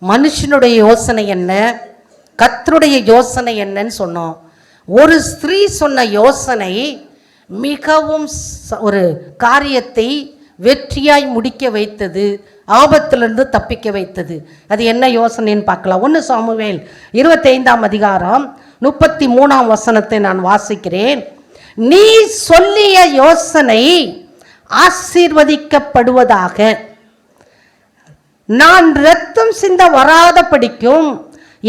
மனுஷனுடைய யோசனை என்ன, கர்த்தருடைய யோசனை என்னன்னு சொன்னோம். ஒரு ஸ்திரீ சொன்ன யோசனை மிகவும் ஒரு காரியத்தை வெற்றியாய் முடிக்க வைத்தது, ஆபத்திலிருந்து தப்பிக்க வைத்தது. அது என்ன யோசனைன்னு பார்க்கலாம். 1 சாமுவேல் 25ஆம் அதிகாரம் 33ஆம் வசனத்தை நான் வாசிக்கிறேன். நீ சொல்லிய யோசனை ஆசீர்வதிக்கப்படுவதாக, நான் இரத்தம் சிந்த வராத படிக்கும்,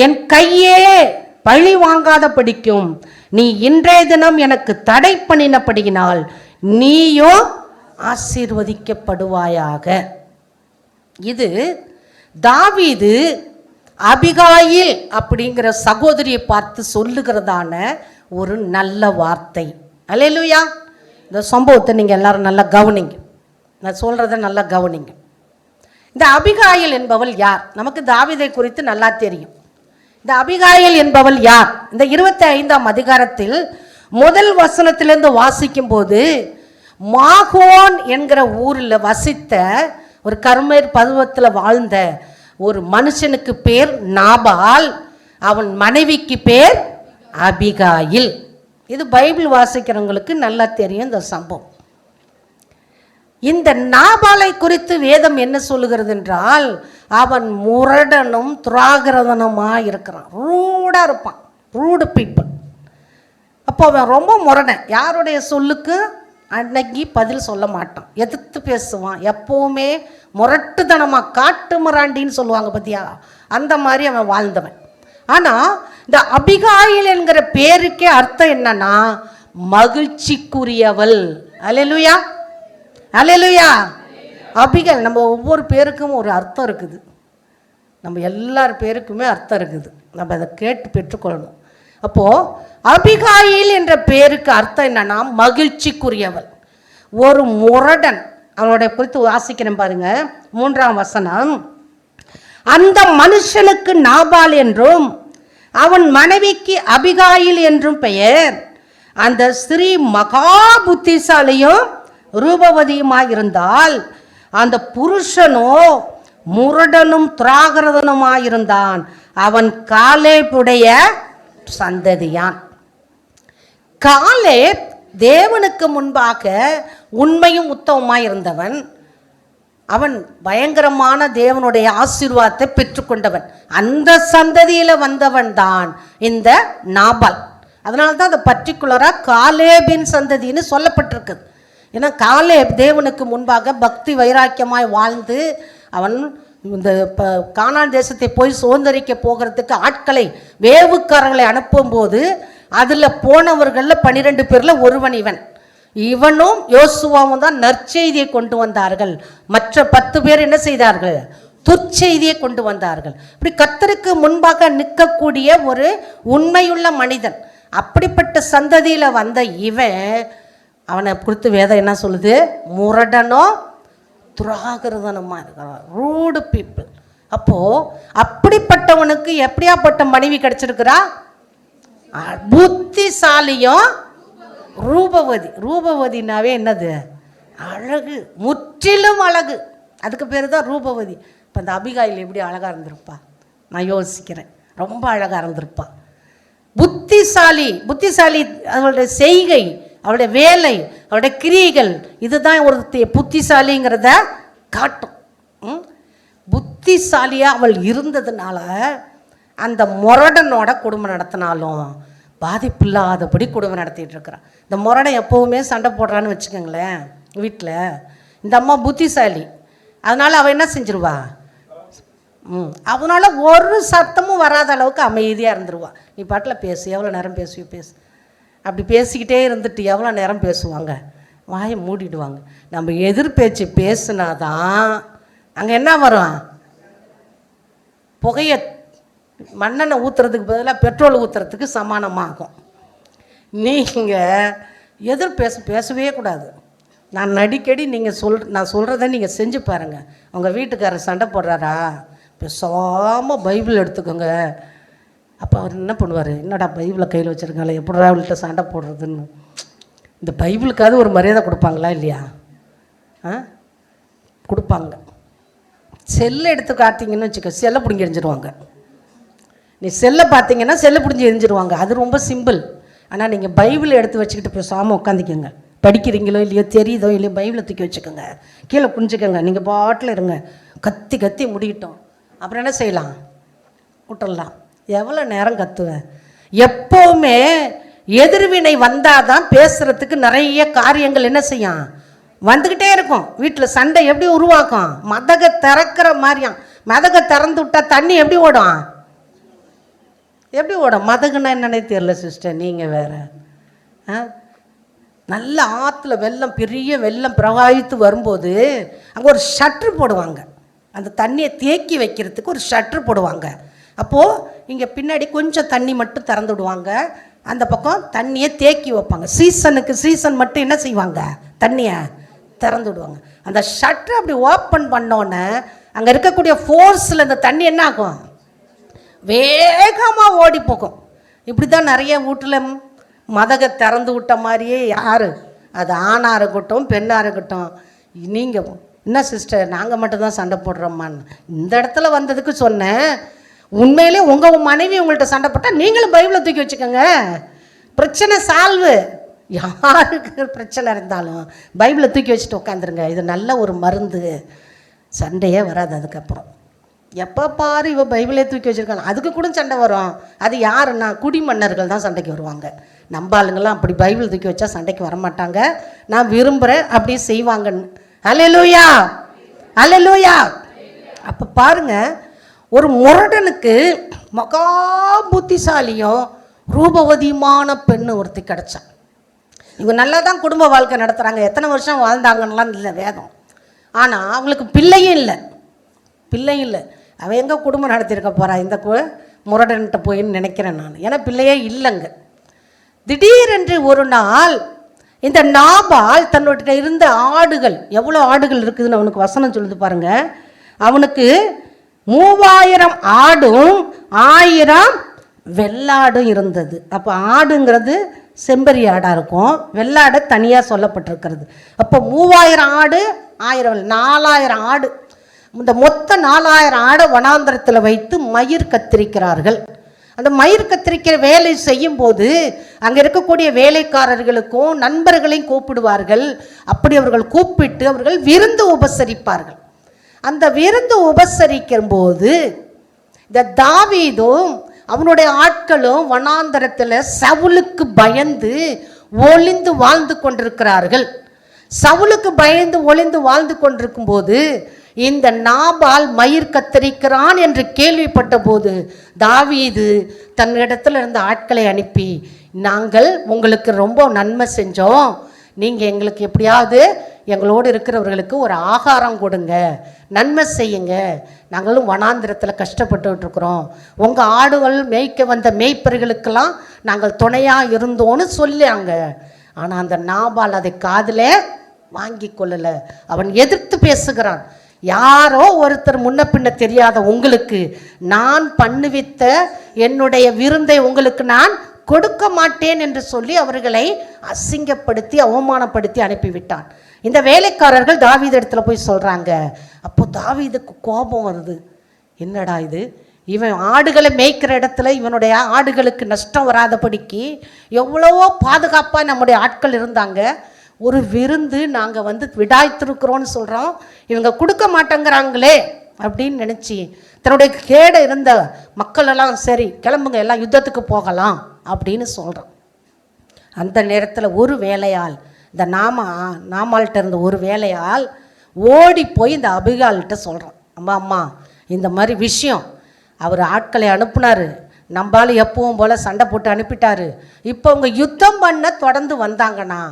என் கையே பழி வாங்காத படிக்கும் நீ இன்றைய தினம் எனக்கு தடை பண்ணினபடியினால் நீயோ ஆசீர்வதிக்கப்படுவாயாக. இது தாவீது அபிகாயில் அப்படிங்கிற சகோதரியை பார்த்து சொல்லுகிறதான ஒரு நல்ல வார்த்தை. அல்லேலூயா. இந்த சம்பவத்தை நீங்கள் எல்லாரும் நல்லா கவனிங்க, நான் சொல்கிறத நல்லா கவனிங்க. இந்த அபிகாயில் என்பவள் யார்? நமக்கு தாவீதை குறித்து நல்லா தெரியும். இந்த அபிகாயில் என்பவள் யார்? இந்த 25ஆம் அதிகாரத்தில் முதல் வசனத்திலிருந்து வாசிக்கும் போது, மாகோன் என்கிற ஊரில் வசித்த ஒரு கர்மேல் பருவத்தில் வாழ்ந்த ஒரு மனுஷனுக்கு பேர் நாபால், அவன் மனைவிக்கு பேர் அபிகாயில். இது பைபிள் வாசிக்கிறவங்களுக்கு நல்லா தெரியும் இந்த சம்பவம். இந்த நாபாலை குறித்து வேதம் என்ன சொல்லுகிறது என்றால், அவன் முரடனும் துராகிரதனுமாக இருக்கிறான். ரூடாக இருப்பான், ரூடு பீப்புள். அப்போ அவன் ரொம்ப முரடன், யாருடைய சொல்லுக்கு அன்னைக்கு பதில் சொல்ல மாட்டான், எதிர்த்து பேசுவான், எப்போவுமே முரட்டுத்தனமாக, காட்டு முராண்டின்னு சொல்லுவாங்க பார்த்தியா, அந்த மாதிரி அவன் வாழ்ந்தவன். ஆனால் இந்த அபிகாயில் என்கிற பேருக்கே அர்த்தம் என்னன்னா மகிழ்ச்சிக்குரியவள். அல்லேலூயா, அல்லேலூயா. அபிகாயில், நம்ம ஒவ்வொரு பேருக்கும் ஒரு அர்த்தம் இருக்குது, நம்ம எல்லார் பேருக்குமே அர்த்தம் இருக்குது, நம்ம அதை கேட்டு பெற்றுக்கொள்ளணும். அப்போது அபிகாயில் என்ற பேருக்கு அர்த்தம் என்னன்னா மகிழ்ச்சிக்குரியவள். ஒரு முரடன், அவனுடைய குறித்து வாசிக்கிறேன் பாருங்க, 3ஆம் வசனம். அந்த மனுஷனுக்கு நாபால் என்றும் அவன் மனைவிக்கு அபிகாயில் என்றும் பெயர். அந்த ஸ்திரீ மகா புத்திசாலியும் ரூபவதியுமாயிருந்தால், அந்த புருஷனோ முரடனும் துராகிரதனுமாயிருந்தான். அவன் காலேபுடைய சந்ததியான். காலேப் தேவனுக்கு முன்பாக உண்மையும் உத்தமமாய் இருந்தவன். அவன் பயங்கரமான தேவனுடைய ஆசீர்வாதத்தை பெற்றுக்கொண்டவன். அந்த சந்ததியில் வந்தவன் தான் இந்த நாபால். அதனால தான் அந்த பர்டிகுலராக காலேபின் சந்ததின்னு சொல்லப்பட்டிருக்குது. ஏன்னா காலேப் தேவனுக்கு முன்பாக பக்தி வைராக்கியமாய் வாழ்ந்து, அவன் இந்த கானான் தேசத்தை போய் சுதந்திரிக்க போகிறதுக்கு ஆட்களை, வேவுக்காரர்களை அனுப்பும்போது அதில் போனவர்களில் 12 பேரில் ஒருவன் இவன். இவனும் யோசுவாவும் தான் நற்செய்தியை கொண்டு வந்தார்கள். மற்ற 10 பேர் என்ன செய்தார்கள்? துர்ச்செய்தியை கொண்டு வந்தார்கள். இப்படி கர்த்தருக்கு முன்பாக நிற்கக்கூடிய ஒரு உண்மையுள்ள மனிதன். அப்படிப்பட்ட சந்ததியில் வந்த இவன், அவனை குறித்து வேதம் என்ன சொல்லுது? முரடனோ துராகிரதனமா இருக்கிறான், ரூடு பீப்புள். அப்போது அப்படிப்பட்டவனுக்கு எப்படியாப்பட்ட மனைவி கிடைச்சிருக்கிறா? புத்திசாலியும் ரூபவதி. ரூபவதினாவே என்னது? அழகு, முற்றிலும் அழகு. அதுக்கு பேர் தான் ரூபவதி. இப்போ இந்த அபிகாயில் எப்படி அழகாக இருந்திருப்பா? நான் யோசிக்கிறேன், ரொம்ப அழகாக இருந்திருப்பா. புத்திசாலி, புத்திசாலி அவளுடைய செய்கை, அவளுடைய வேலை, அவளுடைய கிரியைகள், இதுதான் ஒரு புத்திசாலிங்கிறத காட்டும். புத்திசாலியாக அவள் இருந்ததுனால அந்த முரடனோட குடும்பம் நடத்தினாலும் பாதிப்பில்லாதபடி குடும்பம் நடத்திட்டு இருக்கிறான். இந்த முரடன் எப்போவுமே சண்டை போடுறான்னு வச்சுக்கோங்களேன் வீட்டில். இந்த அம்மா புத்திசாலி, அதனால் அவள் என்ன செஞ்சிருவா? அவனால் ஒரு சத்தமும் வராத அளவுக்கு அமைதியாக இருந்துருவா. நீ பாட்டில் பேசு, எவ்வளோ நேரம் பேசுவியோ பேசு. அப்படி பேசிக்கிட்டே இருந்துட்டு எவ்வளோ நேரம் பேசுவாங்க? வாயை மூடிடுவாங்க. நம்ம எதிர்பேச்சு பேசுனாதான் அங்கே என்ன வரும்? புகையை, மண்ணெண்ணெய் ஊற்றுறதுக்கு பதிலாக பெட்ரோல் ஊற்றுறதுக்கு சமானமாகும். நீங்கள் பேசவே கூடாது. நான் அடிக்கடி நான் சொல்கிறத நீங்கள் செஞ்சு பாருங்கள். உங்கள் வீட்டுக்காரர் சண்டை போடுறாரா, பேசாமல் பைபிள் எடுத்துக்கோங்க. அப்போ அவர் என்ன பண்ணுவார்? என்னடா பைபிளை கையில் வச்சுருக்காங்களே, எப்படா அவள்கிட்ட சண்டை போடுறதுன்னு. இந்த பைபிளுக்காவது ஒரு மரியாதை கொடுப்பாங்களா இல்லையா? கொடுப்பாங்க. செல்லை எடுத்து காட்டிங்கன்னு வச்சுக்க, செல்லை பிடிங்கி எரிஞ்சிருவாங்க. நீ செல்லை பார்த்தீங்கன்னா செல்லை பிடிஞ்சி எரிஞ்சிருவாங்க. அது ரொம்ப சிம்பிள். ஆனால் நீங்கள் பைபிளை எடுத்து வச்சுக்கிட்டு பேசாமல் உட்காந்துக்கோங்க, படிக்கிறீங்களோ இல்லையோ, தெரியுதோ இல்லையோ, பைபிளை தூக்கி வச்சுக்கோங்க, கீழே குனிஞ்சுக்கோங்க. நீங்கள் பாட்டில் இருங்க, கத்தி கத்தி முடிக்கிட்டோம். அப்புறம் என்ன செய்யலாம்? விட்டுடலாம். எவ்வளோ நேரம் கத்துவேன்? எப்போவுமே எதிர்வினை வந்தால் தான் பேசுகிறதுக்கு நிறைய காரியங்கள் என்ன செய்யும், வந்துக்கிட்டே இருக்கும். வீட்டில் சண்டை எப்படி உருவாக்கும்? மதக திறக்கிற மாதிரியாம். மதக திறந்து விட்டால் தண்ணி எப்படி ஓடும்? எப்படி ஓடும்? மதகுன்னா என்னன்னே தெரியல சிஸ்டர், நீங்கள் வேறு. நல்ல ஆற்றுல வெள்ளம், பெரிய வெள்ளம் பிரவாகித்து வரும்போது அங்கே ஒரு ஷட்ரு போடுவாங்க. அந்த தண்ணியை தேக்கி வைக்கிறதுக்கு ஒரு ஷட்ரு போடுவாங்க. அப்போது இங்கே பின்னாடி கொஞ்சம் தண்ணி மட்டும் திறந்து விடுவாங்க, அந்த பக்கம் தண்ணியை தேக்கி வைப்பாங்க. சீசன் மட்டும் என்ன செய்வாங்க, தண்ணியை திறந்து விடுவாங்க. அந்த ஷட்ரு அப்படி ஓப்பன் பண்ணோன்னே அங்கே இருக்கக்கூடிய ஃபோர்ஸில் அந்த தண்ணி என்ன ஆகும், வேகமாக ஓடி போகும். இப்படி தான் நிறைய வீட்டில் மதக திறந்து விட்ட மாதிரியே யார், அது ஆணாக இருக்கட்டும் பெண்ணாக இருக்கட்டும். நீங்கள் என்ன சிஸ்டர் நாங்கள் மட்டும்தான் சண்டை போடுறோம்மான்னு இந்த இடத்துல வந்ததுக்கு சொன்னேன். உண்மையிலே உங்கள் மனைவி உங்கள்கிட்ட சண்டை போட்டால் நீங்களும் பைபிளை தூக்கி வச்சுக்கோங்க, பிரச்சனை சால்வு. யாருக்கு பிரச்சனை இருந்தாலும் பைபிளை தூக்கி வச்சுட்டு உட்காந்துருங்க. இது நல்ல ஒரு மருந்து, சண்டையே வராது. அதுக்கப்புறம் எப்போ பாரு இவ பைபிளே தூக்கி வச்சுருக்காங்க, அதுக்கு கூட சண்டை வரும். அது யாருன்னா குடிமன்னர்கள் தான் சண்டைக்கு வருவாங்க. நம்ம ஆளுங்கள்லாம் அப்படி பைபிள் தூக்கி வச்சா சண்டைக்கு வரமாட்டாங்க. நான் விரும்புகிறேன் அப்படி செய்வாங்கன்னு. அல்லேலூயா, அல்லேலூயா. அப்போ பாருங்க, ஒரு முரடனுக்கு மகா புத்திசாலியும் ரூபவதியுமான பெண்ணு ஒருத்தி கிடச்சா. இவங்க நல்லா தான் குடும்ப வாழ்க்கை நடத்துகிறாங்க, எத்தனை வருஷம் வாழ்ந்தாங்கன்னெலாம் இல்லை வேதம். ஆனால் அவங்களுக்கு பிள்ளையும் இல்லை. அவன் எங்கே குடும்பம் நடத்தியிருக்க போகிறா இந்த முரடன்கிட்ட போயின்னு நினைக்கிறேன் நான். ஏன்னா பிள்ளையே இல்லைங்க. திடீரென்று ஒரு நாள் இந்த நாபால் தன்னுடைய இருந்த ஆடுகள், எவ்வளோ ஆடுகள் இருக்குதுன்னு அவனுக்கு வசனம் சொல்லுது பாருங்க. அவனுக்கு 3000 ஆடும் 1000 வெள்ளாடும் இருந்தது. அப்போ ஆடுங்கிறது செம்பரி ஆடாக இருக்கும், வெள்ளாடை தனியாக சொல்லப்பட்டிருக்கிறது. அப்போ 3000 ஆடு 1000 4000 ஆடு. இந்த மொத்த 4000 ஆடை வனாந்தரத்தில் வைத்து மயிர் கத்திரிக்கிறார்கள். அந்த மயிர் கத்திரிக்கிற வேலை செய்யும் போது அங்கே இருக்கக்கூடிய வேலைக்காரர்களுக்கும் நண்பர்களையும் கூப்பிடுவார்கள். அப்படி அவர்கள் கூப்பிட்டு அவர்கள் விருந்து உபசரிப்பார்கள். அந்த விருந்து உபசரிக்கும் போது இந்த தாவீதும் அவனுடைய ஆட்களும் வனாந்தரத்தில் சவுலுக்கு பயந்து ஒளிந்து வாழ்ந்து கொண்டிருக்கிறார்கள். சவுலுக்கு பயந்து ஒளிந்து வாழ்ந்து கொண்டிருக்கும் போது இந்த நாபால் மயிர் கத்தரிக்கிறான் என்று கேள்விப்பட்ட போது தாவீது தன்னிடத்தில் இருந்த ஆட்களை அனுப்பி, நாங்கள் உங்களுக்கு ரொம்ப நன்மை செஞ்சோம், நீங்கள் எங்களுக்கு எப்படியாவது எங்களோடு இருக்கிறவர்களுக்கு ஒரு ஆகாரம் கொடுங்க, நன்மை செய்யுங்க, நாங்களும் வனாந்திரத்தில் கஷ்டப்பட்டுக்கிட்டு இருக்கிறோம், உங்கள் ஆடுகள் மேய்க்க வந்த மேய்ப்பர்களுக்கெல்லாம் நாங்கள் துணையாக இருந்தோன்னு சொல்லாங்க. ஆனால் அந்த நாபால் அதை காதில் வாங்கி கொள்ளலை. அவன் எதிர்த்து பேசுகிறான். யாரோ ஒருத்தர் முன்ன பின்ன தெரியாத உங்களுக்கு நான் பண்ணுவித்த என்னுடைய விருந்தை உங்களுக்கு நான் கொடுக்க மாட்டேன் என்று சொல்லி அவர்களை அசிங்கப்படுத்தி அவமானப்படுத்தி அனுப்பிவிட்டான். இந்த வேலைக்காரர்கள் தாவீது இடத்துல போய் சொல்கிறாங்க. அப்போ தாவீதுக்கு கோபம் வருது. என்னடா இது, இவன் ஆடுகளை மேய்க்கிற இடத்துல இவனுடைய ஆடுகளுக்கு நஷ்டம் வராதபடிக்கு எவ்வளவோ பாதுகாப்பாக நம்முடைய ஆட்கள் இருந்தாங்க. ஒரு விருந்து நாங்கள் விடாய்த்திருக்கிறோன்னு சொல்கிறோம், இவங்க கொடுக்க மாட்டேங்கிறாங்களே அப்படின்னு நினச்சி தன்னுடைய கேட இருந்த மக்களெல்லாம் சரி கிளம்புங்க எல்லாம் யுத்தத்துக்கு போகலாம் அப்படின்னு சொல்கிறோம். அந்த நேரத்தில் ஒரு வேலையாள், இந்த நாமால்கிட்ட இருந்த ஒரு வேலையாள் ஓடி போய் இந்த அபிகால்கிட்ட சொல்கிறான். அம்மா இந்த மாதிரி விஷயம், அவர் ஆட்களை அனுப்புனார், நம்பால் எப்பவும் போல் சண்டை போட்டு அனுப்பிட்டாரு, இப்போ அவங்க யுத்தம் பண்ண தொடர்ந்து வந்தாங்கன்னா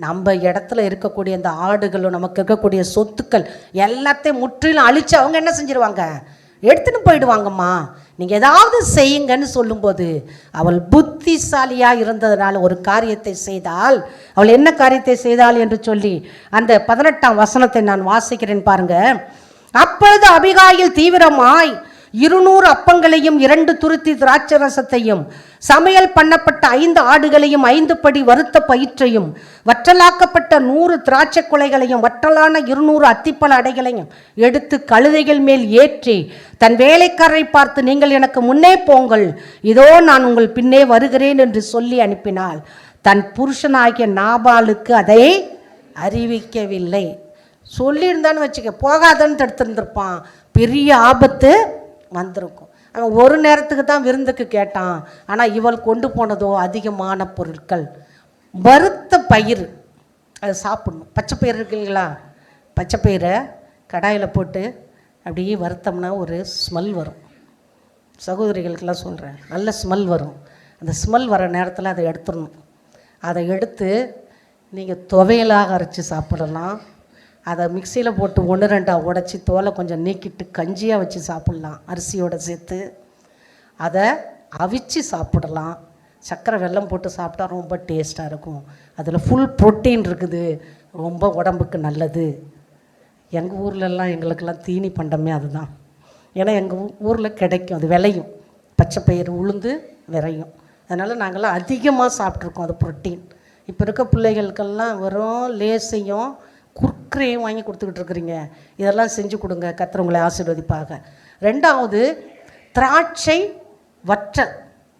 நம்ம இடத்துல இருக்கக்கூடிய இந்த ஆடுகளும் நமக்கு இருக்கக்கூடிய சொத்துக்கள் எல்லாத்தையும் முற்றிலும் அழித்து அவங்க என்ன செஞ்சிருவாங்க, எடுத்துன்னு போயிடுவாங்கம்மா, நீங்கள் ஏதாவது செய்யுங்கன்னு சொல்லும்போது அவள் புத்திசாலியாக இருந்ததுனால ஒரு காரியத்தை செய்தால். அவள் என்ன காரியத்தை செய்தாள் என்று சொல்லி அந்த 18ஆம் வசனத்தை நான் வாசிக்கிறேன் பாருங்க. அப்பொழுது அபிகாயில் தீவிரமாய் 200 அப்பங்களையும் 2 துருத்தி திராட்சை ரசத்தையும் சமையல் பண்ணப்பட்ட 5 ஆடுகளையும் 5 படி வறுத்த பயிற்றையும் வற்றலாக்கப்பட்ட 100 திராட்சை குலைகளையும் வற்றலான 200 அத்திப்பழ அடைகளையும் எடுத்து கழுதைகள் மேல் ஏற்றி தன் வேலைக்காரரை பார்த்து, நீங்கள் எனக்கு முன்னே போங்கள், இதோ நான் உங்கள் பின்னே வருகிறேன் என்று சொல்லி அனுப்பினாள். தன் புருஷனாகிய நாபாலுக்கு அதை அறிவிக்கவில்லை. சொல்லியிருந்தான்னு வச்சுக்க, போகாதன்னு தடுத்துருந்துருப்பான், பெரிய ஆபத்து வந்திருக்கும். அவன் ஒரு நேரத்துக்கு தான் விருந்துக்கு கேட்டான். ஆனால் இவள் கொண்டு போனதோ அதிகமான பொருட்கள். வறுத்த பயிர், அதை சாப்பிடணும். பச்சை பயிர் இருக்குங்களா, பச்சை பயிரை கடாயில் போட்டு அப்படியே வறுத்தோம்னா ஒரு ஸ்மெல் வரும். சகோதரிகளுக்கெல்லாம் சொல்கிறேன், நல்ல ஸ்மெல் வரும். அந்த ஸ்மெல் வர நேரத்தில் அதை எடுத்துடணும். அதை எடுத்து நீங்கள் துவையலாக அரைச்சி சாப்பிடலாம். அதை மிக்சியில் போட்டு 1-2 உடச்சி தோலை கொஞ்சம் நீக்கிட்டு கஞ்சியாக வச்சு சாப்பிட்லாம், அரிசியோடு சேர்த்து. அதை அவிச்சு சாப்பிடலாம். சர்க்கரை வெல்லம் போட்டு சாப்பிட்டா ரொம்ப டேஸ்ட்டாக இருக்கும். அதில் ஃபுல் புரோட்டீன் இருக்குது, ரொம்ப உடம்புக்கு நல்லது. எங்கள் ஊர்லெல்லாம் எங்களுக்கெல்லாம் தீனி பண்டமே அதுதான். ஏன்னா எங்கள் ஊரில் கிடைக்கும், அது விளையும், பச்சை பயிறு உளுந்து விளையும். அதனால் நாங்கள்லாம் அதிகமாக சாப்பிட்ருக்கோம் அது புரோட்டீன். இப்போ இருக்க பிள்ளைகளுக்கெல்லாம் வெறும் லேசையும் குர்க்கரையும் வாங்கி கொடுத்துக்கிட்டு இருக்கிறீங்க. இதெல்லாம் செஞ்சு கொடுங்க, கர்த்தர் உங்களை ஆசீர்வதிப்பாக. 2வது, திராட்சை வற்றல்,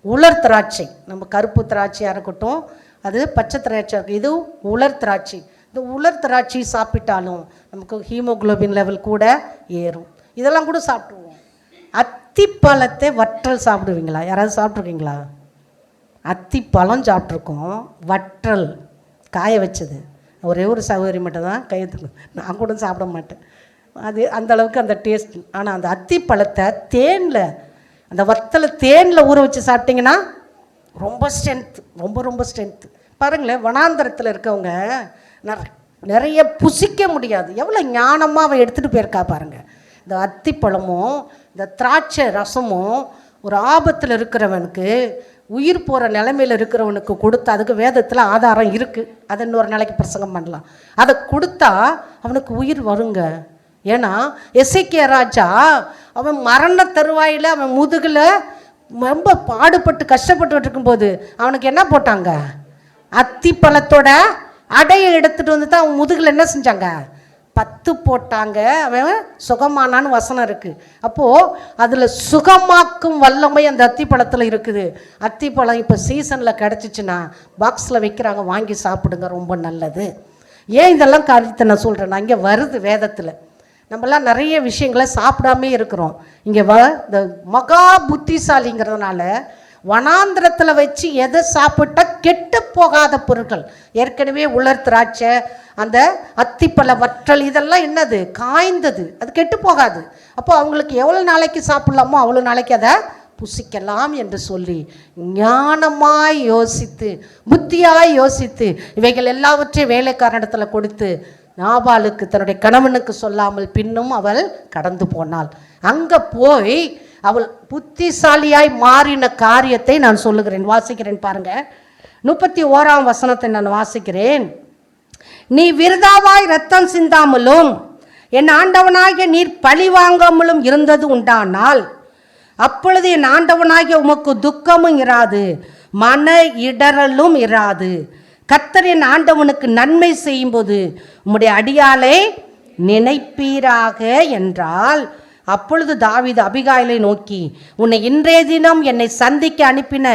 உலர் திராட்சை. நம்ம கருப்பு திராட்சையாக இருக்கட்டும், அது பச்சை திராட்சை இருக்குது, இது உலர் திராட்சை. இந்த உலர் திராட்சை சாப்பிட்டாலும் நமக்கு ஹீமோகுளோபின் லெவல் கூட ஏறும். இதெல்லாம் கூட சாப்பிடுவோம். அத்திப்பழத்தை வற்றல் சாப்பிடுவீங்களா? யாராவது சாப்பிட்ருக்கீங்களா? அத்திப்பழம் சாப்பிட்ருக்கோம், வற்றல் காய வச்சது. ஒரே ஒரு சகோதரி மட்டும் தான் கையெழுத்து, நான் கூட சாப்பிட மாட்டேன். அது அந்தளவுக்கு அந்த டேஸ்ட். ஆனால் அந்த அத்திப்பழத்தை தேனில், அந்த வத்தலை தேனில் ஊற வச்சு சாப்பிட்டிங்கன்னா ரொம்ப ஸ்ட்ரென்த்து, ரொம்ப ரொம்ப ஸ்ட்ரென்த்து. பாருங்களேன், வனாந்தரத்தில் இருக்கவங்க நிறைய புசிக்க முடியாது, எவ்வளோ ஞானமாக அவன் எடுத்துகிட்டு போயிருக்கா பாருங்கள். இந்த அத்திப்பழமும் இந்த திராட்சை ரசமும் ஒரு ஆபத்தில் இருக்கிறவனுக்கு, உயிர் போகிற நிலைமையில் இருக்கிறவனுக்கு கொடுத்தா, அதுக்கு வேதத்தில் ஆதாரம் இருக்குது, அதை இன்னொரு நாளைக்கு பிரசங்கம் பண்ணலாம். அதை கொடுத்தா அவனுக்கு உயிர் வருங்க. ஏன்னா எசேக்கியா ராஜா அவன் மரண தருவாயில், அவன் முதுகில் ரொம்ப பாடுபட்டு கஷ்டப்பட்டு இருக்கும்போது அவனுக்கு என்ன போட்டாங்க? அத்திப்பழத்தோட அடையை எடுத்துகிட்டு வந்து தான் அவன் முதுகில் என்ன செஞ்சாங்க? 10 போட்டாங்க. அவன் சுகமானான்னு வசனம் இருக்குது. அப்போது அதில் சுகமாக்கும் வல்லமை அந்த அத்திப்பழத்தில் இருக்குது. அத்திப்பழம் இப்போ சீசனில் கிடச்சிச்சின்னா பாக்ஸில் வைக்கிறாங்க, வாங்கி சாப்பிடுங்க, ரொம்ப நல்லது. ஏன் இதெல்லாம் காரியத்தை நான் சொல்கிறேன்னா, இங்கே வருது வேதத்தில். நம்மளாம் நிறைய விஷயங்களை சாப்பிடாமே இருக்கிறோம். இங்கே இந்த மகா புத்திசாலிங்கிறதுனால வனாந்திரத்தில் வச்சு எதை சாப்பிட்டா கெட்டு போகாத பொருட்கள், ஏற்கனவே உலர் திராட்சை, அந்த அத்திப்பழ வற்றல், இதெல்லாம் என்னது? காய்ந்தது, அது கெட்டு போகாது. அப்போ அவங்களுக்கு எவ்வளோ நாளைக்கு சாப்பிட்லாமோ அவ்வளோ நாளைக்கு அதை புசிக்கலாம் என்று சொல்லி ஞானமாய் யோசித்து, புத்தியாய் யோசித்து, இவைகள் எல்லாவற்றையும் வேலைக்காரனிடத்தில் கொடுத்து நாபாலுக்கு தன்னுடைய கணவனுக்கு சொல்லாமல் பின்னும் அவள் கடந்து போனாள். அங்கே போய் அவள் புத்திசாலியாய் மாறின காரியத்தை நான் சொல்லுகிறேன், வாசிக்கிறேன் பாருங்க. 31ஆம் வசனத்தை நான் வாசிக்கிறேன். நீ விருதாவாய் இரத்தம் சிந்தாமலும் என் ஆண்டவனாகிய நீர் பழி வாங்காமலும் இருந்தது உண்டானால், அப்பொழுது என் ஆண்டவனாகிய உமக்கு துக்கமும் இராது, மன இடரலும் இராது. கர்த்தர் என் ஆண்டவனுக்கு நன்மை செய்யும்போது உம்முடைய அடியாளை நினைப்பீராக என்றால், அப்பொழுது தாவீது அபிகாயிலை நோக்கி, உன்னை இன்றைய தினம் என்னை சந்திக்க அனுப்பின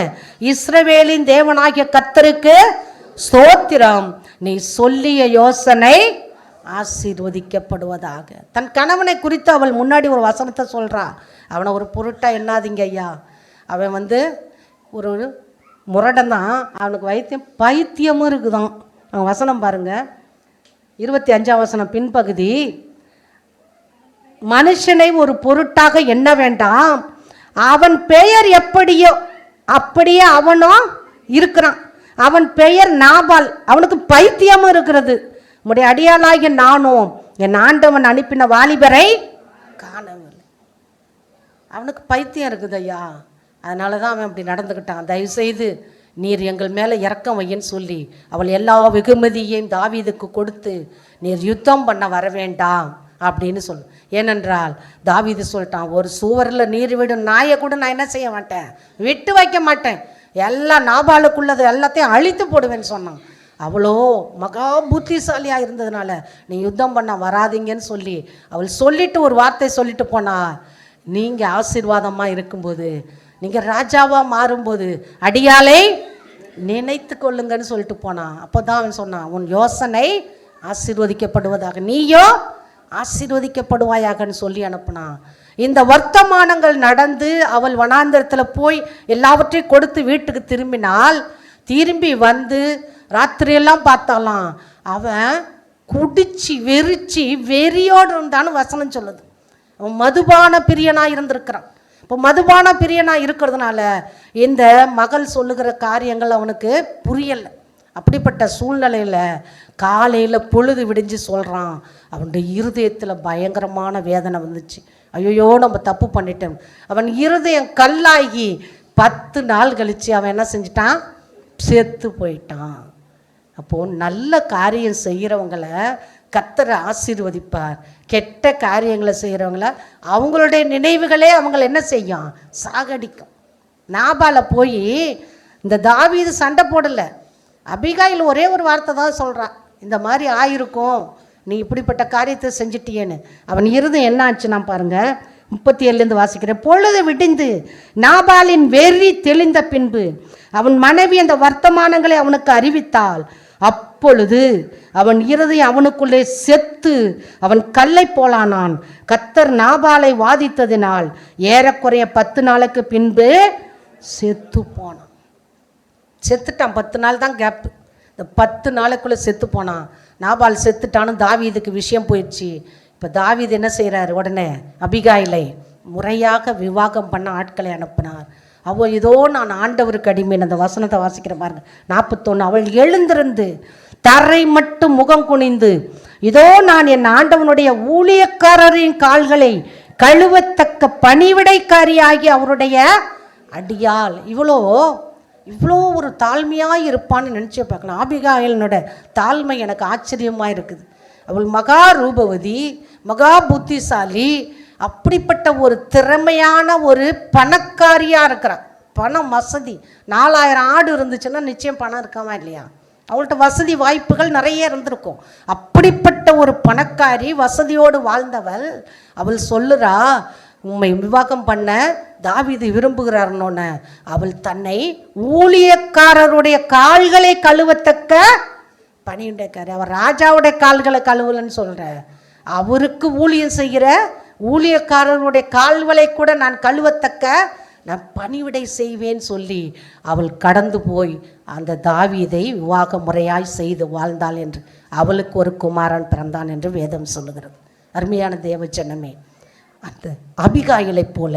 இஸ்ரவேலின் தேவனாகிய கர்த்தருக்கு ஸ்தோத்திரம், நீ சொல்லிய யோசனை ஆசீர்வதிக்கப்படுவதாக. தன் கணவனை குறித்து அவள் முன்னாடி ஒரு வசனத்தை சொல்கிறா. அவனை ஒரு பொருட்டா என்னாதீங்க ஐயா, அவன் ஒரு முரடன் தான், அவனுக்கு பைத்தியமும் இருக்குதான். அவன் வசனம் பாருங்க, 25ஆம் வசனம் பின்பகுதி. மனுஷனை ஒரு பொருட்டாக எண்ண வேண்டாம், அவன் பெயர் எப்படியோ அப்படியே அவனும் இருக்கிறான். அவன் பெயர் நாபால், அவனுக்கு பைத்தியமும் இருக்கிறது. உம்முடைய அடியாளாகிய நானும் என் ஆண்டவன் அனுப்பின வாலிபரை காணவில்லை. அவனுக்கு பைத்தியம் இருக்குது ஐயா, அதனால தான் அவன் அப்படி நடந்துக்கிட்டான். தயவுசெய்து நீர் எங்கள் மேலே இறக்கம் வையன்னு சொல்லி அவள் எல்லா வெகுமதியையும் தாவீதுக்கு கொடுத்து, நீர் யுத்தம் பண்ண வர வேண்டாம் அப்படின்னு சொல்லு. ஏனென்றால் தாவீது சொல்லிட்டான், ஒரு சுவரில் நீர் விடும் நாயை கூட நான் என்ன செய்ய மாட்டேன், விட்டு வைக்க மாட்டேன், எல்லாம் நாபாலுக்குள்ளது எல்லாத்தையும் அழித்து போடுவேன்னு சொன்னான். அவ்வளோ மகா புத்திசாலியாக இருந்ததுனால நீ யுத்தம் பண்ண வராதிங்கன்னு சொல்லி அவள் சொல்லிட்டு ஒரு வார்த்தை சொல்லிட்டு போனா, நீங்கள் ஆசீர்வாதமாக இருக்கும்போது, நீங்கள் ராஜாவாக மாறும்போது, அடியாளை நினைத்து கொள்ளுங்கன்னு சொல்லிட்டு போனான். அப்போ தான் அவன் சொன்னான், உன் யோசனை ஆசீர்வதிக்கப்படுவதாக, நீயோ ஆசீர்வதிக்கப்படுவாயாகன்னு சொல்லி அனுப்புனான். இந்த வர்த்தமானங்கள் நடந்து அவள் வனாந்தரத்தில் போய் எல்லாவற்றையும் கொடுத்து வீட்டுக்கு திரும்பி வந்து ராத்திரியெல்லாம் பார்த்தாலாம் அவன் குடிச்சு வெறிச்சு வெறியோடு இருந்தான்னு வசனம் சொல்லுது. அவன் மதுபான பிரியனாக இருந்திருக்கிறான். இப்போ மதுபான பிரியனாக இருக்கிறதுனால இந்த மகள் சொல்லுகிற காரியங்கள் அவனுக்கு புரியலை. அப்படிப்பட்ட சூழ்நிலையில் காலையில் பொழுது விடிஞ்சு சொல்கிறான். அவனுடைய இருதயத்தில் பயங்கரமான வேதனை வந்துச்சு. ஐயோ நம்ம தப்பு பண்ணிட்டோம். அவன் இருதயம் கல்லாகி 10 நாள் கழித்து அவன் என்ன செஞ்சிட்டான், செத்து போயிட்டான். அப்போது நல்ல காரியம் செய்கிறவங்களை கர்த்தர் ஆசீர்வதிப்பார். கெட்ட காரியங்களை செய்கிறவங்கள அவங்களுடைய நினைவுகளே அவங்கள என்ன செய்யும், சாகடிக்கும். நாபால போய் இந்த தாவீது சண்டை போடலை. அபிகாயில் ஒரே ஒரு வார்த்தை தான் சொல்கிறான், இந்த மாதிரி ஆயிருக்கும், நீ இப்படிப்பட்ட காரியத்தை செஞ்சிட்டியேன்னு. அவன் இருதயம் என்ன ஆச்சுன்னா பாருங்கள், 37 வாசிக்கிறேன். பொழுது விடிந்து நாபாலின் வெறி தெளிந்த பின்பு அவன் மனைவி அந்த வர்த்தமானங்களை அவனுக்கு அறிவித்தாள். அப்பொழுது அவன் இருதயம் அவனுக்குள்ளே செத்து அவன் கல்லை போலானான். கர்த்தர் நாபாலை வாதித்ததினால் ஏறக்குறைய 10 நாளுக்கு பின்பு செத்து போனான். செத்துட்டான். 10 நாள் தான் கேப்பு. இந்த 10 நாளுக்குள்ளே செத்து போனான். நாபால் செத்துட்டான்னு தாவீதுக்கு விஷயம் போயிடுச்சு. இப்போ தாவீது என்ன செய்கிறார், உடனே அபிகாயிலை முறையாக விவாகம் பண்ண ஆட்களை அனுப்பினார். அவள் இதோ நான் ஆண்டவருக்கு அடிமைன்னு அந்த வசனத்தை வாசிக்கிற பாருங்க 41. அவள் எழுந்திருந்து தரை மட்டும் முகம் குனிந்து, இதோ நான் என் ஆண்டவனுடைய ஊழியக்காரரின் கால்களை கழுவத்தக்க பணிவிடைக்காரியாகி அவருடைய அடியாள். இவ்வளோ ஒரு தாழ்மையாக இருப்பான்னு நினச்சி பார்க்கலாம். ஆபிகாயிலனோட தாழ்மை எனக்கு ஆச்சரியமாக இருக்குது. அவள் மகா ரூபவதி, மகா புத்திசாலி, அப்படிப்பட்ட ஒரு திறமையான ஒரு பணக்காரியாக இருக்கிறாள். பணம் வசதி, 4000 ஆடு இருந்துச்சுன்னா நிச்சயம் பணம் இருக்காமா இல்லையா? அவள்கிட்ட வசதி வாய்ப்புகள் நிறைய இருந்திருக்கும். அப்படிப்பட்ட ஒரு பணக்காரி, வசதியோடு வாழ்ந்தவள். அவள் சொல்லுறா, உம்மை விவாகம் பண்ண தாவீது விரும்புகிறார்னோன்னு அவள் தன்னை ஊழியக்காரருடைய கால்களை கழுவத்தக்க பணியுடைக்காரு. அவர் ராஜாவுடைய கால்களை கழுவலன்னு சொல்கிற, அவருக்கு ஊழியம் செய்கிற ஊழியக்காரருடைய கால்களை கூட நான் கழுவத்தக்க நான் பணிவிடை செய்வேன் சொல்லி அவள் கடந்து போய் அந்த தாவீதை விவாக முறையாய் செய்து வாழ்ந்தாள் என்று அவளுக்கு ஒரு குமாரன் பிறந்தான் என்று வேதம் சொல்லுகிறது. அருமையான தேவஜனமே, அந்த அபிகாயிலை போல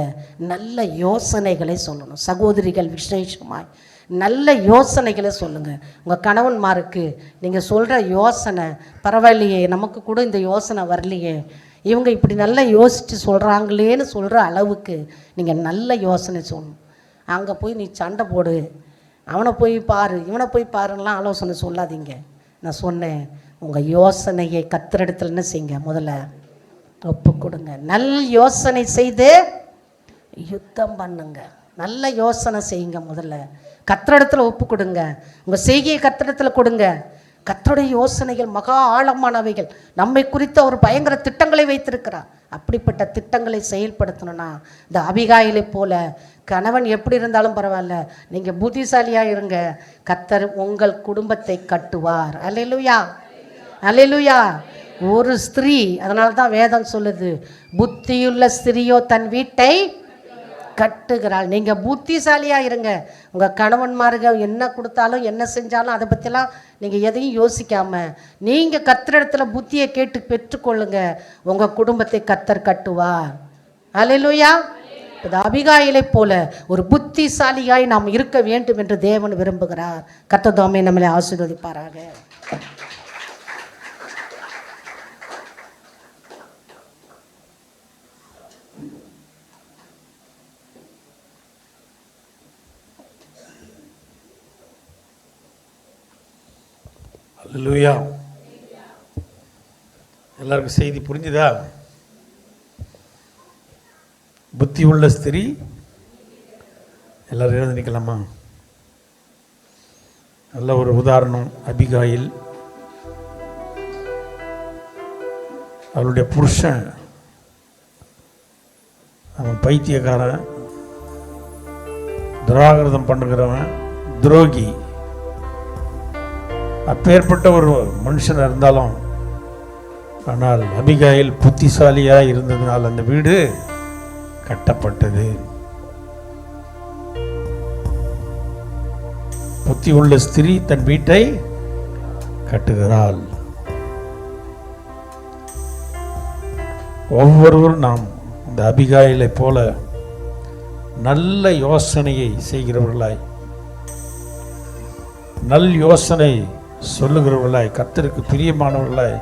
நல்ல யோசனைகளை சொல்லணும். சகோதரிகள் விசேஷமாய் நல்ல யோசனைகளை சொல்லுங்கள். உங்கள் கணவன்மாருக்கு நீங்கள் சொல்கிற யோசனை பரவாயில்லையே, நமக்கு கூட இந்த யோசனை வரலையே, இவங்க இப்படி நல்லா யோசித்து சொல்கிறாங்களேன்னு சொல்கிற அளவுக்கு நீங்கள் நல்ல யோசனை சொல்லணும். அங்கே போய் நீ சண்டை போடு, அவனை போய் பாரு, இவனை போய் பாருலாம் ஆலோசனை சொல்லாதீங்க. நான் சொன்னேன், உங்கள் யோசனையை கர்த்தரிடத்தில் என்ன செய்யுங்க, முதல்ல ஒப்பு கொடுங்க. நல்ல யோசனை செய்து யுத்தம் பண்ணுங்க. நல்ல யோசனை செய்யுங்க. முதல்ல கர்த்தரிடத்தில் ஒப்பு கொடுங்க. உங்கள் செய்கையை கர்த்தரிடத்தில் கொடுங்க. கர்த்தருடைய யோசனைகள் மகா ஆழமானவைகள். நம்மை குறித்த ஒரு பயங்கர திட்டங்களை வைத்திருக்கிறார். அப்படிப்பட்ட திட்டங்களை செயல்படுத்தணும்னா இந்த அபிகாயிலை போல கணவன் எப்படி இருந்தாலும் பரவாயில்ல, நீங்கள் புத்திசாலியாக இருங்க, கர்த்தர் உங்கள் குடும்பத்தை கட்டுவார். அல்லேலூயா, அல்லேலூயா. ஒரு ஸ்திரீ, அதனால தான் வேதம் சொல்லுது, புத்தியுள்ள ஸ்திரியோ தன் வீட்டை கட்டுகிறாள். நீங்கள் புத்திசாலியாக இருங்க. உங்கள் கணவன்மார்கள் என்ன கொடுத்தாலும் என்ன செஞ்சாலும் அதை பற்றிலாம் நீங்கள் எதையும் யோசிக்காமல் நீங்கள் கர்த்தரிடத்தில் புத்தியை கேட்டு பெற்றுக்கொள்ளுங்க. உங்கள் குடும்பத்தை கர்த்தர் கட்டுவார். அல்லேலூயா. இது அபிகாயிலை போல ஒரு புத்திசாலியாய் நாம் இருக்க வேண்டும் என்று தேவன் விரும்புகிறார். கர்த்தர் தாமே நம்மளை ஆசீர்வதிப்பாராக. அல்லேலூயா. எல்லாருக்கும் செய்தி புரிஞ்சுதா? புத்தி உள்ள ஸ்திரீ. எல்லாரும் எழுந்து நிற்கலாமா? நல்ல ஒரு உதாரணம் அபிகாயில். அவளுடைய புருஷன் அவன் பைத்தியக்காரன், துராகிருதம் பண்ணுகிறவன், துரோகி. அப்பேற்பட்ட ஒரு மனுஷன் இருந்தாலும், ஆனால் அபிகாயில் புத்திசாலியாக இருந்ததுனால் அந்த வீடு கட்டப்பட்டது. புத்தி உள்ள ஸ்திரீ தன் வீட்டை கட்டுகிறாள். ஒவ்வொருவரும் நாம் இந்த அபிகாயிலை போல நல்ல யோசனையை செய்கிறவர்களாய், நல் யோசனை சொல்லுகிறவர்களாய், கர்த்தருக்கு பிரியமானவர்களாய்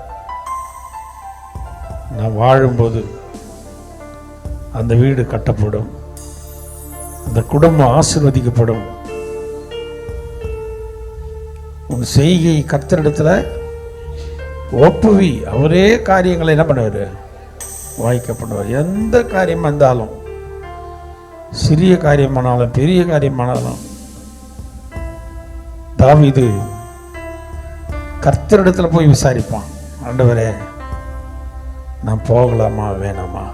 நாம் வாழும்போது அந்த வீடு கட்டப்படும், அந்த குடும்பம் ஆசீர்வதிக்கப்படும். உன் செய்கை கர்த்தரிடத்துல ஒப்புவி, அவரே காரியங்களை என்ன பண்ணுவார், வாய்க்கப்படுவார். எந்த காரியம் வந்தாலும், சிறிய காரியமானாலும் பெரிய காரியமானாலும், தாவீது கர்த்தரிடத்துல போய் விசாரிப்பான், ஆண்டவரே நான் போகலாமா வேணாமா,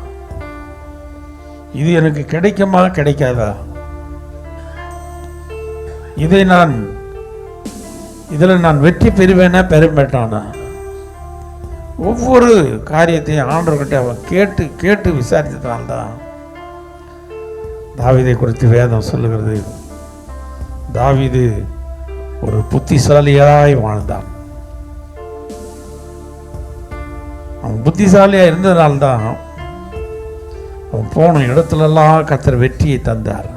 இது எனக்கு கிடைக்குமா கிடைக்காதா, இதில் நான் வெற்றி பெறுவேனா பெற மாட்டானா. ஒவ்வொரு காரியத்தையும் ஆண்டவர்கிட்ட அவன் கேட்டு கேட்டு விசாரித்ததால்தான் தாவீதை குறித்து வேதம் சொல்லுகிறது, தாவீது ஒரு புத்திசாலியாய் வாழ்ந்தான். அவன் புத்திசாலியாக இருந்ததுனால்தான் அவன் போன இடத்துலெல்லாம் கர்த்தர் வெற்றியை தந்தார்.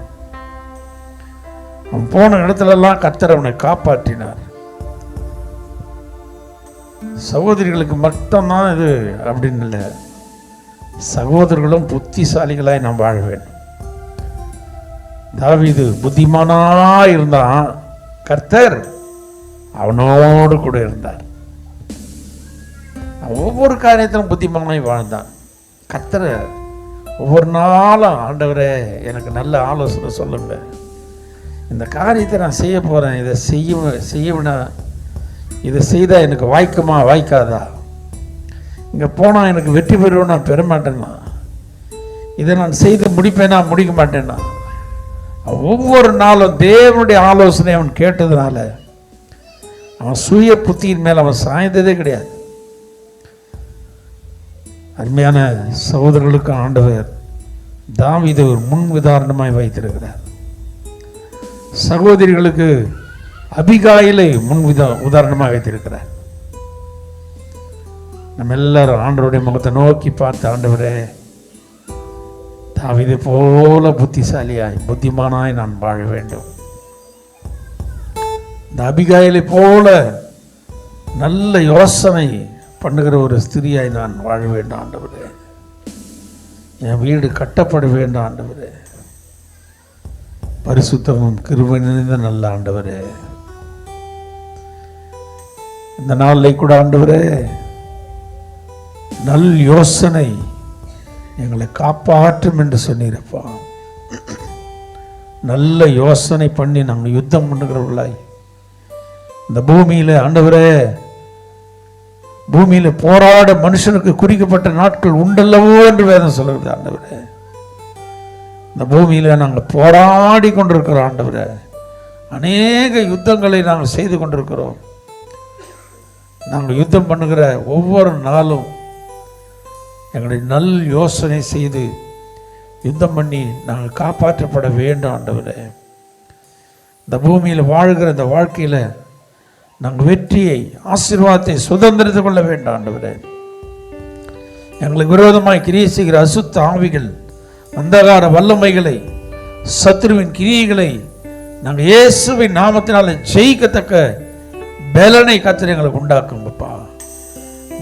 அவன் போன இடத்துலெல்லாம் கர்த்தர் அவனை காப்பாற்றினார். சகோதரிகளுக்கு மட்டும்தான் இது அப்படின்னு இல்லை, சகோதரர்களும் புத்திசாலிகளாய் நாம் வாழ வேண்டும். தாவீது புத்திமானா இருந்தான், கர்த்தர் அவனோடு கூட இருந்தார். ஒவ்வொரு காரியத்திலும் புத்திமானாய் வாழ்ந்தான். கர்த்தர் ஒவ்வொரு நாளும், ஆண்டவரே எனக்கு நல்ல ஆலோசனை சொல்லுங்க, இந்த காரியத்தை நான் செய்ய போகிறேன், இதை செய்யவினா இதை செய்தால் எனக்கு வாய்க்குமா வாய்க்காதா, இங்கே போனால் எனக்கு வெற்றி பெறுவேன் நான் பெற மாட்டேன்னா, இதை நான் செய்து முடிப்பேனா முடிக்க மாட்டேன்னா. ஒவ்வொரு நாளும் தேவனுடைய ஆலோசனை அவன் கேட்டதுனால அவன் சுய புத்தியின் மேல் அவன் சாய்ந்ததே கிடையாது. அருமையான சகோதரர்களுக்கு ஆண்டவர் தாவீதை ஒரு முன் உதாரணமாய் வைத்திருக்கிறார். சகோதரிகளுக்கு அபிகாயிலை முன் உதாரணமாக வைத்திருக்கிறார். நம்ம எல்லாரும் ஆண்டவருடைய முகத்தை நோக்கி பார்த்து, ஆண்டவரே தாவீதை போல புத்திசாலியாய் புத்திமானாய் நான் வாழ வேண்டும், இந்த அபிகாயிலை போல நல்ல யோசனை பண்ணுகிற ஒரு ஸ்திரியாய் நான் வாழ வேண்டும் ஆண்டவரே, என் வீடு கட்டப்பட வேண்டும் ஆண்டவரே, பரிசுத்தமும் கிருபை நிறைந்த நல்ல ஆண்டவரே, இந்த நாளில் கூட ஆண்டவரே நல் யோசனை எங்களை காப்பாற்றும் என்று சொன்னீரப்பா. நல்ல யோசனை பண்ணி நாங்கள் யுத்தம் பண்ணுகிறவர்களாய் இந்த பூமியில், ஆண்டவரே பூமியில் போராட மனுஷனுக்கு குறிக்கப்பட்ட நாட்கள் உண்டல்லவோ என்று வேதம் சொல்லுகிறது. ஆண்டவரே இந்த பூமியில் நாங்கள் போராடி கொண்டிருக்கிறோம் ஆண்டவரே, அநேக யுத்தங்களை நாங்கள் செய்து கொண்டிருக்கிறோம். நாங்கள் யுத்தம் பண்ணுகிற ஒவ்வொரு நாளும் எங்களை நல் யோசனை செய்து யுத்தம் பண்ணி நாங்கள் காப்பாற்றப்பட வேண்டும் ஆண்டவரே. இந்த பூமியில் வாழ்கிற இந்த வாழ்க்கையில் நாங்கள் வெற்றியை, ஆசீர்வாதத்தை சுதந்திரித்து கொள்ள வேண்டும் ஆண்டவரே. எங்களுக்கு விரோதமாய் கிரியை செய்கிற அசுத்த ஆவிகள், அந்தகார வல்லமைகளை, சத்ருவின் கிரியைகளை நாங்கள் இயேசுவின் நாமத்தினால ஜெயிக்கத்தக்க பலனை கர்த்தர் எங்களுக்கு உண்டாக்குங்கப்பா.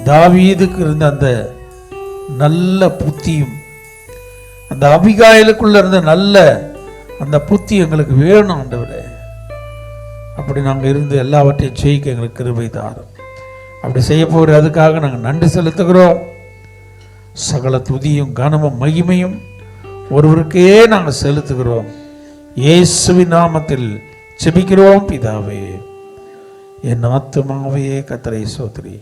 தாவீதுக்கு இருந்த அந்த நல்ல புத்தியும், அந்த அபிகாயிலுக்குள்ள இருந்த நல்ல அந்த புத்தி எங்களுக்கு வேணும் ஆண்டவரே. அப்படி நாங்கள் இருந்து எல்லாவற்றையும் ஜெயிக்க எங்களுக்கு கிருபை தாரும். அப்படி செய்ய போகிற அதுக்காக நாங்கள் நன்றி செலுத்துகிறோம். சகல துதியும் கனமும் மகிமையும் ஒருவருக்கே நாங்கள் செலுத்துகிறோம். இயேசுவின் நாமத்தில் ஜெபிக்கிறோம் பிதாவே. என் ஆத்துமாவே கர்த்தரை ஸ்தோத்திரி,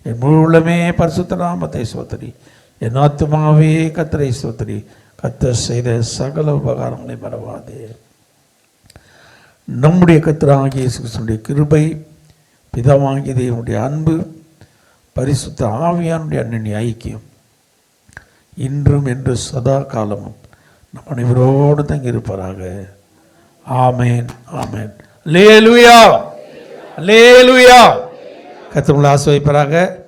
என் முழு உள்ளமே பரிசுத்த நாமத்தை ஸ்தோத்திரி. என் ஆத்துமாவே கர்த்தரை ஸ்தோத்திரி, கர்த்தர் செய்த சகல உபகாரங்களை மறவாதே. நம்முடைய கர்த்தராகிய இயேசு கிறிஸ்துவின் கிருபை, பிதாவாகிய தேவனுடைய அன்பு, பரிசுத்த ஆவியானுடைய அன்னிய ஐக்கியம் இன்றும் என்று சதா காலமும் நம் அனைவரோடு தங்கி இருப்பாராக. ஆமேன், ஆமேன். அல்லேலூயா, அல்லேலூயா. கர்த்தர் உங்களை ஆசீர்வதிப்பாராக.